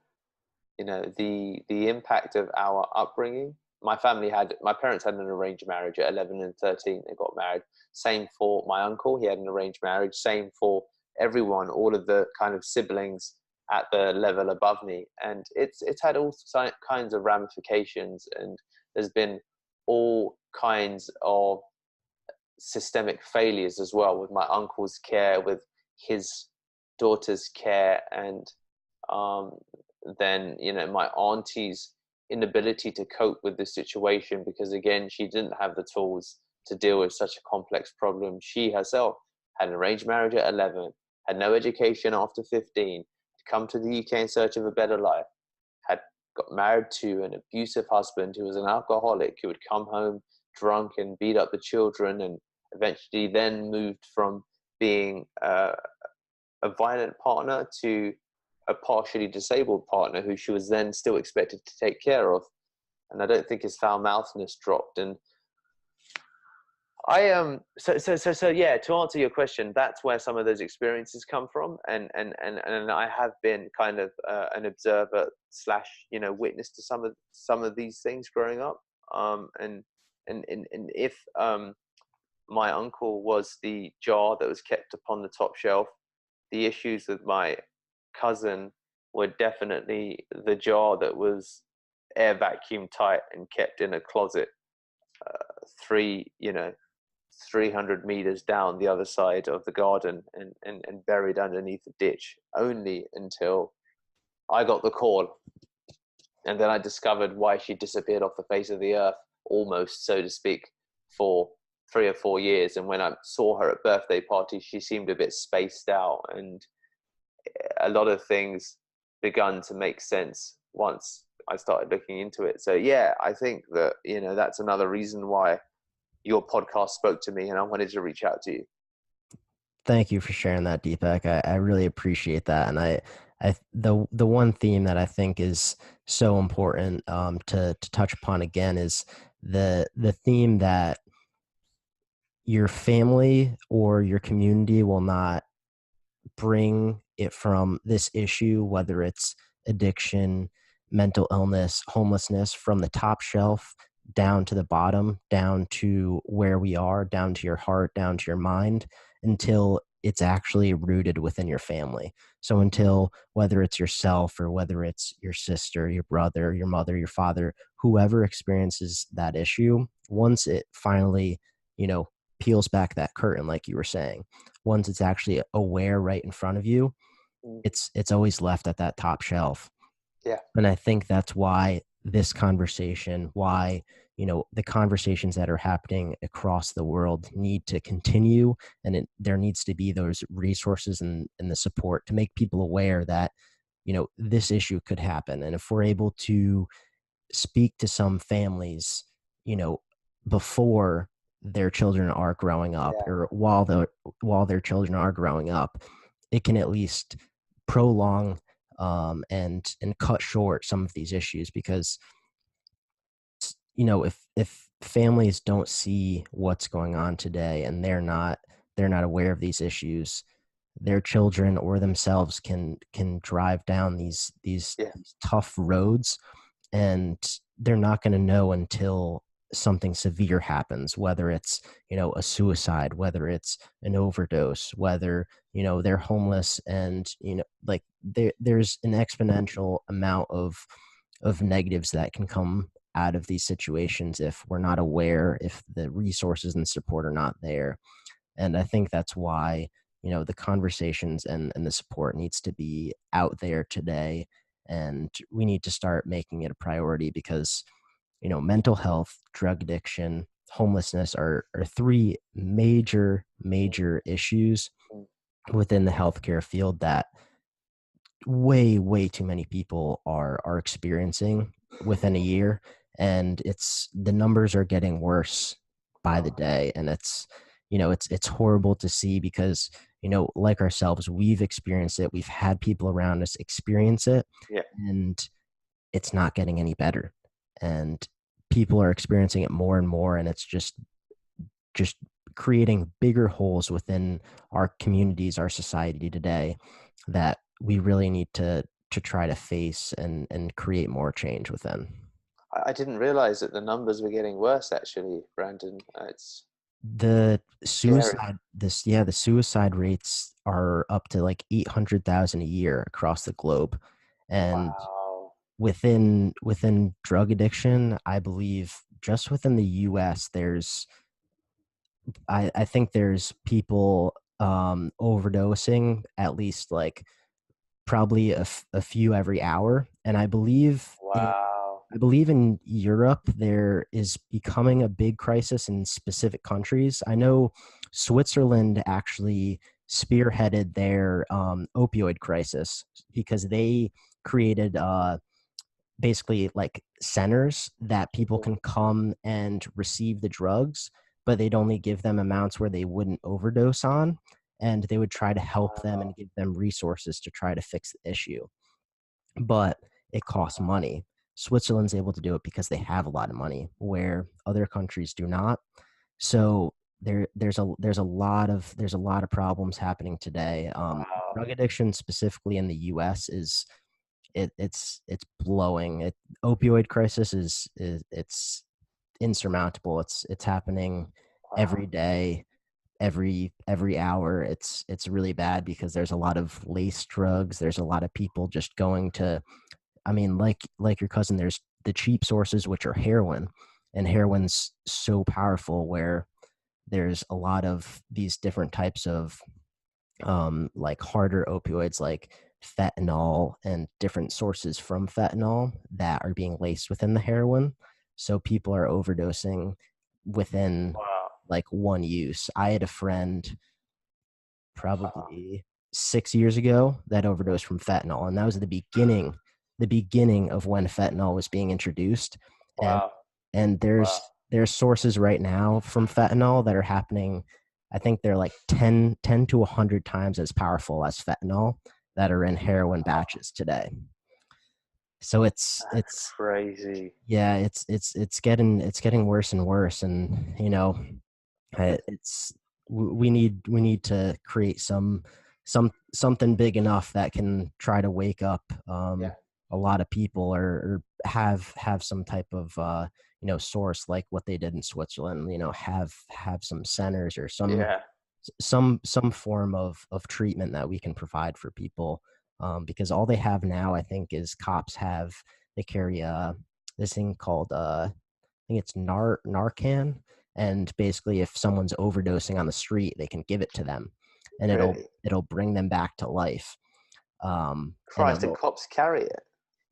[SPEAKER 2] the impact of our upbringing. My parents had an arranged marriage at 11 and 13. They got married. Same for my uncle. He had an arranged marriage. Same for everyone, all of the kind of siblings at the level above me. And it's had all kinds of ramifications, and there's been all kinds of systemic failures as well, with my uncle's care, with his daughter's care, and then my auntie's inability to cope with the situation, because again, she didn't have the tools to deal with such a complex problem. She herself had an arranged marriage at 11, had no education after 15, had come to the UK in search of a better life, had got married to an abusive husband who was an alcoholic, who would come home drunk and beat up the children, and eventually then moved from being a violent partner to a partially disabled partner who she was then still expected to take care of. and I don't think his foul mouthness dropped. And I so yeah, to answer your question, that's where some of those experiences come from, and I have been kind of an observer slash, you know, witness to some of these things growing up. And if my uncle was the jar that was kept upon the top shelf, the issues with my cousin were definitely the jar that was air vacuum tight and kept in a closet, three, you know, 300 meters down the other side of the garden, and buried underneath a ditch, only until I got the call. And then I discovered why she disappeared off the face of the earth, almost, so to speak, for 3 or 4 years. And when I saw her at birthday parties, she seemed a bit spaced out. And a lot of things begun to make sense once I started looking into it. So yeah, I think that, you know, that's another reason why your podcast spoke to me and I wanted to reach out to you.
[SPEAKER 1] Thank you for sharing that, Deepak. I really appreciate that. And the one theme that I think is so important to touch upon again is the theme that your family or your community will not bring it from this issue, whether it's addiction, mental illness, homelessness, from the top shelf down to the bottom, down to where we are, down to your heart, down to your mind, until it's actually rooted within your family. So until, whether it's yourself or whether it's your sister, your brother, your mother, your father, whoever experiences that issue, once it finally, you know, peels back that curtain, like you were saying, once it's actually aware right in front of you,
[SPEAKER 2] Mm.
[SPEAKER 1] it's always left at that top shelf.
[SPEAKER 2] Yeah.
[SPEAKER 1] And I think that's why this conversation, why, you know, the conversations that are happening across the world need to continue. And there needs to be those resources and the support to make people aware that, you know, this issue could happen. And if we're able to speak to some families, you know, before their children are growing up,
[SPEAKER 2] Yeah.
[SPEAKER 1] or while their children are growing up, it can at least prolong and cut short some of these issues. Because, you know, if families don't see what's going on today and they're not aware of these issues, their children or themselves can drive down
[SPEAKER 2] Yeah.
[SPEAKER 1] these tough roads, and they're not going to know until something severe happens, whether it's, you know, a suicide, whether it's an overdose, whether, you know, they're homeless. And, you know, like there's an exponential amount of negatives that can come out of these situations if we're not aware, if the resources and support are not there. And I think that's why, you know, the conversations and the support needs to be out there today. And we need to start making it a priority because, you know, mental health, drug addiction, homelessness are three
[SPEAKER 2] Mm.
[SPEAKER 1] major issues
[SPEAKER 2] Mm.
[SPEAKER 1] within the healthcare field that way too many people are experiencing within a year. And it's, the numbers are getting worse by the
[SPEAKER 2] Wow.
[SPEAKER 1] day. And it's, you know, it's horrible to see because, you know, like ourselves, we've experienced it, we've had people around us experience it,
[SPEAKER 2] Yeah.
[SPEAKER 1] and it's not getting any better. And people are experiencing it more and more, and it's just creating bigger holes within our communities, our society today, that we really need to try to face and create more change within.
[SPEAKER 2] I didn't realize that the numbers were getting worse, actually, Brandon. It's
[SPEAKER 1] The
[SPEAKER 2] scary.
[SPEAKER 1] suicide this yeah, the suicide rates are up to like 800,000 a year across the globe. And
[SPEAKER 2] Wow.
[SPEAKER 1] within drug addiction, I believe just within the US there's, I think there's people overdosing at least like probably a few every hour. And
[SPEAKER 2] Wow.
[SPEAKER 1] I believe in Europe there is becoming a big crisis in specific countries. I know Switzerland actually spearheaded their opioid crisis because they created basically like centers that people
[SPEAKER 2] Mm.
[SPEAKER 1] can come and receive the drugs, but they'd only give them amounts where they wouldn't overdose on. And they would try to help them
[SPEAKER 2] Wow.
[SPEAKER 1] and give them resources to try to fix the issue. But it costs money. Switzerland's able to do it because they have a lot of money, where other countries do not. So there's a lot of problems happening today.
[SPEAKER 2] Wow.
[SPEAKER 1] Drug addiction specifically in the U.S. is it's blowing. Opioid crisis is it's insurmountable. It's happening
[SPEAKER 2] Wow.
[SPEAKER 1] every day, every hour. It's really bad because there's a lot of lace drugs. There's a lot of people just going to, I mean, like your cousin, there's the cheap sources, which are heroin, and heroin's so powerful where there's a lot of these different types of like harder opioids like fentanyl and different sources from fentanyl that are being laced within the heroin. So people are overdosing within
[SPEAKER 2] Wow.
[SPEAKER 1] like one use. I had a friend
[SPEAKER 2] Wow.
[SPEAKER 1] probably 6 years ago that overdosed from fentanyl, and that was the beginning of when fentanyl was being introduced. And
[SPEAKER 2] Wow.
[SPEAKER 1] and
[SPEAKER 2] Wow.
[SPEAKER 1] there's sources right now from fentanyl that are happening. I think they're like 10 to 100 times as powerful as fentanyl that are in heroin batches today. So
[SPEAKER 2] That's
[SPEAKER 1] it's
[SPEAKER 2] crazy.
[SPEAKER 1] yeah, it's getting worse and worse. And it's we need to create something big enough that can try to wake up
[SPEAKER 2] Yeah.
[SPEAKER 1] a lot of people, or have some type of source like what they did in Switzerland. Have some centers or
[SPEAKER 2] Yeah.
[SPEAKER 1] some form of treatment that we can provide for people, because all they have now, I think, is they carry this thing called I think it's Narcan, and basically, if someone's overdosing on the street, they can give it to them, and
[SPEAKER 2] Really?
[SPEAKER 1] it'll bring them back to life. And
[SPEAKER 2] Christ, the cops carry it.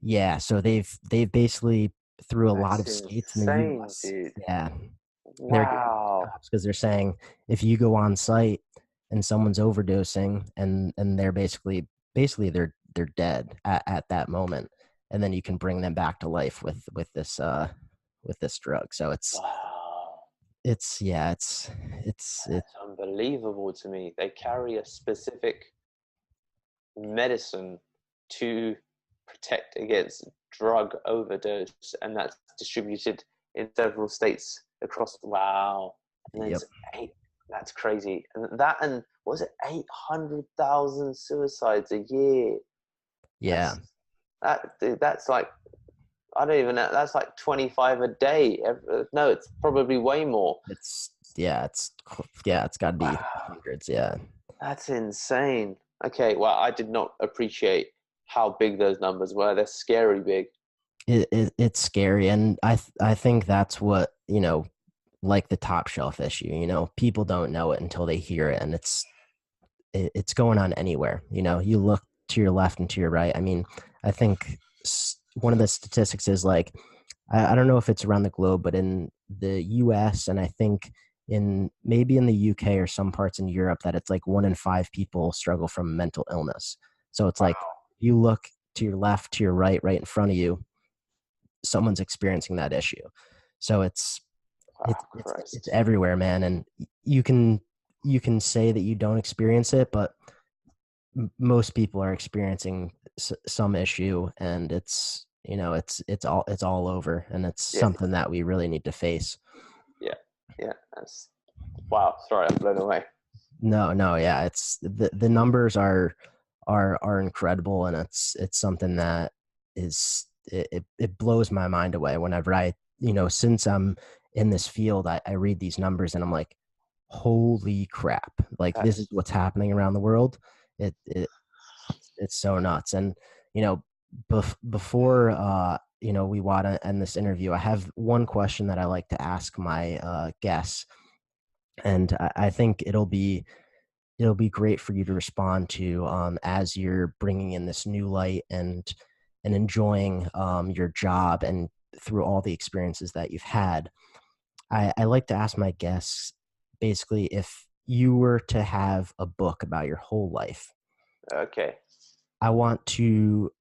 [SPEAKER 1] yeah, so they've basically, through a lot
[SPEAKER 2] That's
[SPEAKER 1] of states in the
[SPEAKER 2] insane,
[SPEAKER 1] U.S.,
[SPEAKER 2] dude.
[SPEAKER 1] yeah, they're giving it to
[SPEAKER 2] Wow.
[SPEAKER 1] cops because they're saying if you go on site and someone's overdosing, and they're basically they're dead at that moment, and then you can bring them back to life with this drug. So
[SPEAKER 2] Wow.
[SPEAKER 1] it's yeah, it's
[SPEAKER 2] That's unbelievable to me. They carry a specific medicine to protect against drug overdose, and that's distributed in several states across. Wow. And
[SPEAKER 1] yep,
[SPEAKER 2] there's eight. That's crazy. And that, and what was it, 800,000 suicides a year?
[SPEAKER 1] yeah,
[SPEAKER 2] That's dude, that's like, I don't even know. That's like 25 a day. No, it's probably way more.
[SPEAKER 1] it's got to be
[SPEAKER 2] Wow,
[SPEAKER 1] hundreds. Yeah,
[SPEAKER 2] that's insane. Okay, well, I did not appreciate how big those numbers were. They're scary big.
[SPEAKER 1] it's scary, and I think that's what, like the top shelf issue. People don't know it until they hear it, and it's going on anywhere. You look to your left and to your right. I mean, I think one of the statistics is like, I don't know if it's around the globe, but in the US, and I think in maybe in the UK or some parts in Europe, that it's like 1 in 5 people struggle from mental illness. So it's like
[SPEAKER 2] Wow.
[SPEAKER 1] you look to your left, to your right in front of you, someone's experiencing that issue. So
[SPEAKER 2] Wow,
[SPEAKER 1] it's
[SPEAKER 2] Christ.
[SPEAKER 1] everywhere, man. And you can say that you don't experience it, but most people are experiencing some issue, and it's all over, and it's
[SPEAKER 2] Yeah,
[SPEAKER 1] something that we really need to face.
[SPEAKER 2] yeah, yeah. That's wow. Sorry, I'm blown away.
[SPEAKER 1] No, yeah, it's the numbers are incredible, and it's something that it blows my mind away whenever since I'm in this field, I read these numbers and I'm like, holy crap, like this is
[SPEAKER 2] That's
[SPEAKER 1] what's happening around the world. It's so nuts. And before we want to end this interview, I have one question that I like to ask my guests, and I think it'll be great for you to respond to, as you're bringing in this new light and enjoying your job and through all the experiences that you've had. I like to ask my guests, basically, if you were to have a book about your whole life,
[SPEAKER 2] okay.
[SPEAKER 1] I want to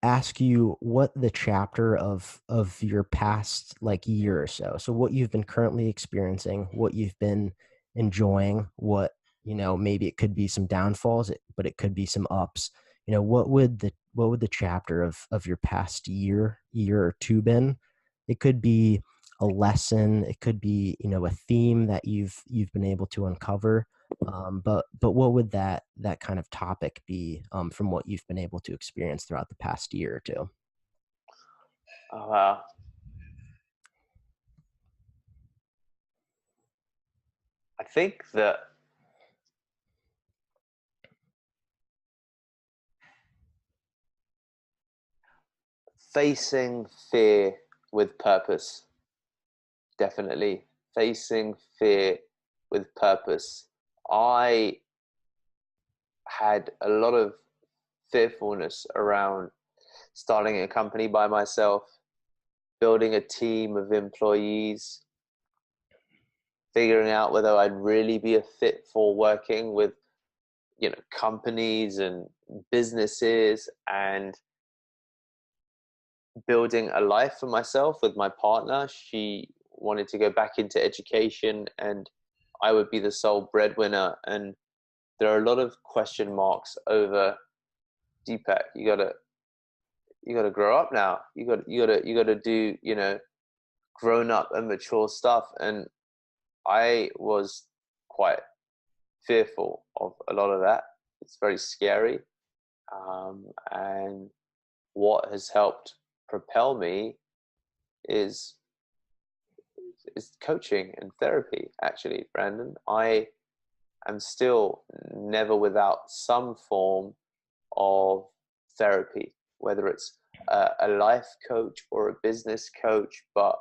[SPEAKER 1] ask you what the chapter of your past like year or so what you've been currently experiencing, what you've been enjoying, what maybe it could be some downfalls, but it could be some ups. what would the chapter of your past year or two been? It could be a lesson, it could be, a theme that you've been able to uncover. But what would that kind of topic be, from what you've been able to experience throughout the past year or two?
[SPEAKER 2] Oh, wow. I think that facing fear with purpose, definitely facing fear with purpose. I had a lot of fearfulness around starting a company by myself, building a team of employees, figuring out whether I'd really be a fit for working with, companies and businesses, and building a life for myself with my partner. She wanted to go back into education, and I would be the sole breadwinner. And there are a lot of question marks over, Deepak, you gotta grow up now. You gotta do, grown up and mature stuff. And I was quite fearful of a lot of that. It's very scary. And what has helped propel me is coaching and therapy. Actually, Brandon, I am still never without some form of therapy, whether it's a life coach or a business coach, but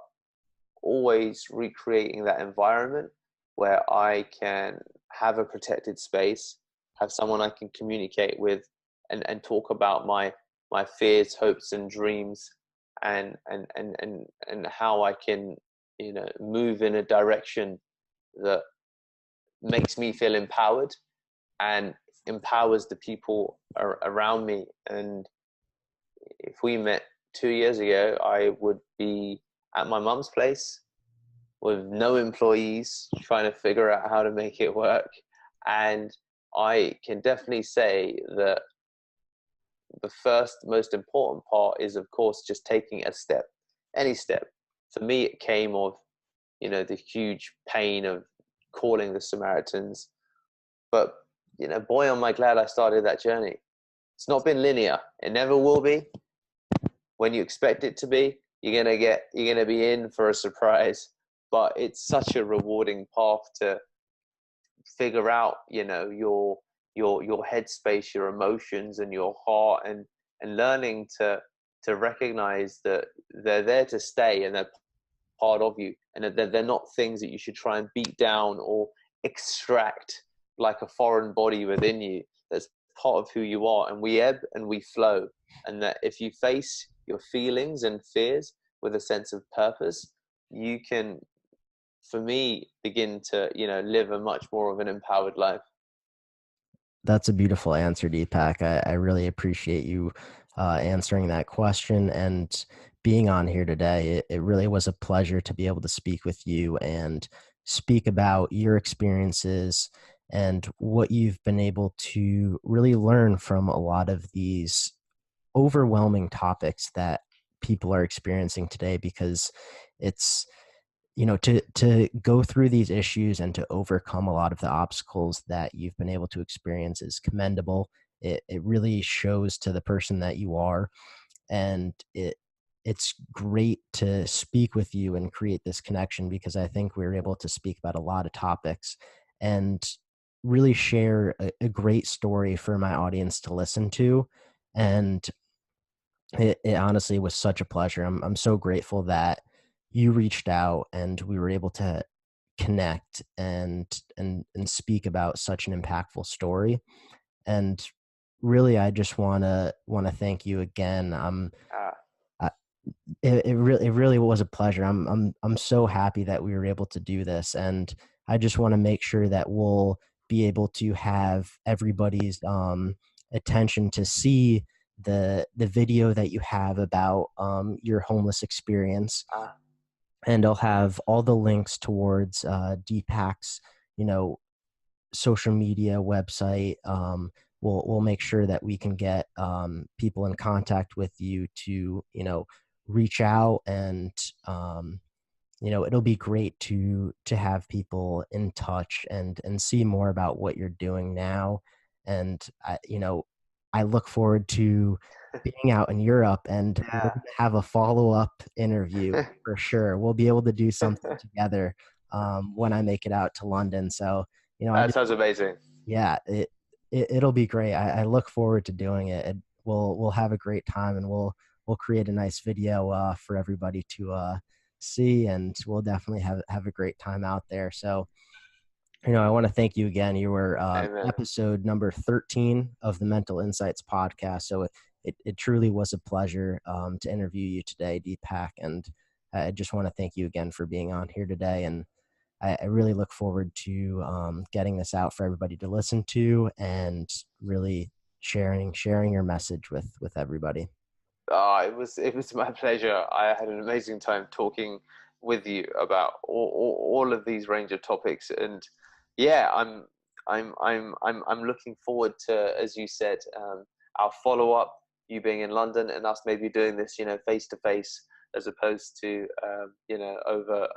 [SPEAKER 2] always recreating that environment where I can have a protected space, have someone I can communicate with, and talk about my fears, hopes, and dreams, and how I can, move in a direction that makes me feel empowered and empowers the people around me. And if we met 2 years ago, I would be at my mum's place with no employees, trying to figure out how to make it work. And I can definitely say that the first most important part is, of course, just taking a step, any step. For me, it came of, the huge pain of calling the Samaritans. But, boy, am I glad I started that journey. It's not been linear. It never will be. When you expect it to be, you're gonna be in for a surprise. But it's such a rewarding path to figure out, your headspace, your emotions, and your heart, and learning to recognize that they're there to stay, and they're part of you, and that they're not things that you should try and beat down or extract like a foreign body within you. That's part of who you are, and we ebb and we flow. And that if you face your feelings and fears with a sense of purpose, you can, for me, begin to, live a much more of an empowered life.
[SPEAKER 1] That's a beautiful answer, Deepak. I really appreciate you answering that question and being on here today. It really was a pleasure to be able to speak with you and speak about your experiences and what you've been able to really learn from a lot of these overwhelming topics that people are experiencing today, because it's, to go through these issues and to overcome a lot of the obstacles that you've been able to experience is commendable. It really shows to the person that you are, and it's great to speak with you and create this connection, because I think we're able to speak about a lot of topics and really share a great story for my audience to listen to. And it honestly was such a pleasure. I'm so grateful that you reached out and we were able to connect and speak about such an impactful story. And really, I just wanna thank you again.
[SPEAKER 2] Ah,
[SPEAKER 1] I, it really was a pleasure. I'm so happy that we were able to do this, and I just want to make sure that we'll be able to have everybody's attention to see the video that you have about your homeless experience,
[SPEAKER 2] ah,
[SPEAKER 1] and I'll have all the links towards Deepak's, social media website, we'll make sure that we can get people in contact with you to, reach out, and it'll be great to have people in touch and see more about what you're doing now. And I look forward to being out in Europe, and we're
[SPEAKER 2] Yeah.
[SPEAKER 1] going to have a follow-up interview for sure. We'll be able to do something together when I make it out to London. So, I
[SPEAKER 2] That
[SPEAKER 1] just,
[SPEAKER 2] sounds amazing.
[SPEAKER 1] yeah, it'll be great. I look forward to doing it. We'll have a great time, and we'll create a nice video for everybody to see, and we'll definitely have a great time out there. So, I want to thank you again. You were
[SPEAKER 2] Amen.
[SPEAKER 1] episode number 13 of the Mental Insights podcast. So it truly was a pleasure to interview you today, Deepak. And I just want to thank you again for being on here today. And I really look forward to getting this out for everybody to listen to, and really sharing your message with everybody.
[SPEAKER 2] It was my pleasure. I had an amazing time talking with you about all of these range of topics, and yeah, I'm looking forward to, as you said, our follow up. You being in London and us maybe doing this, face to face, as opposed to over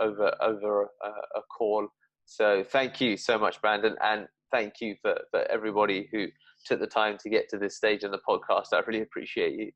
[SPEAKER 2] a call. So thank you so much, Brandon, and thank you for everybody who took the time to get to this stage in the podcast. I really appreciate you.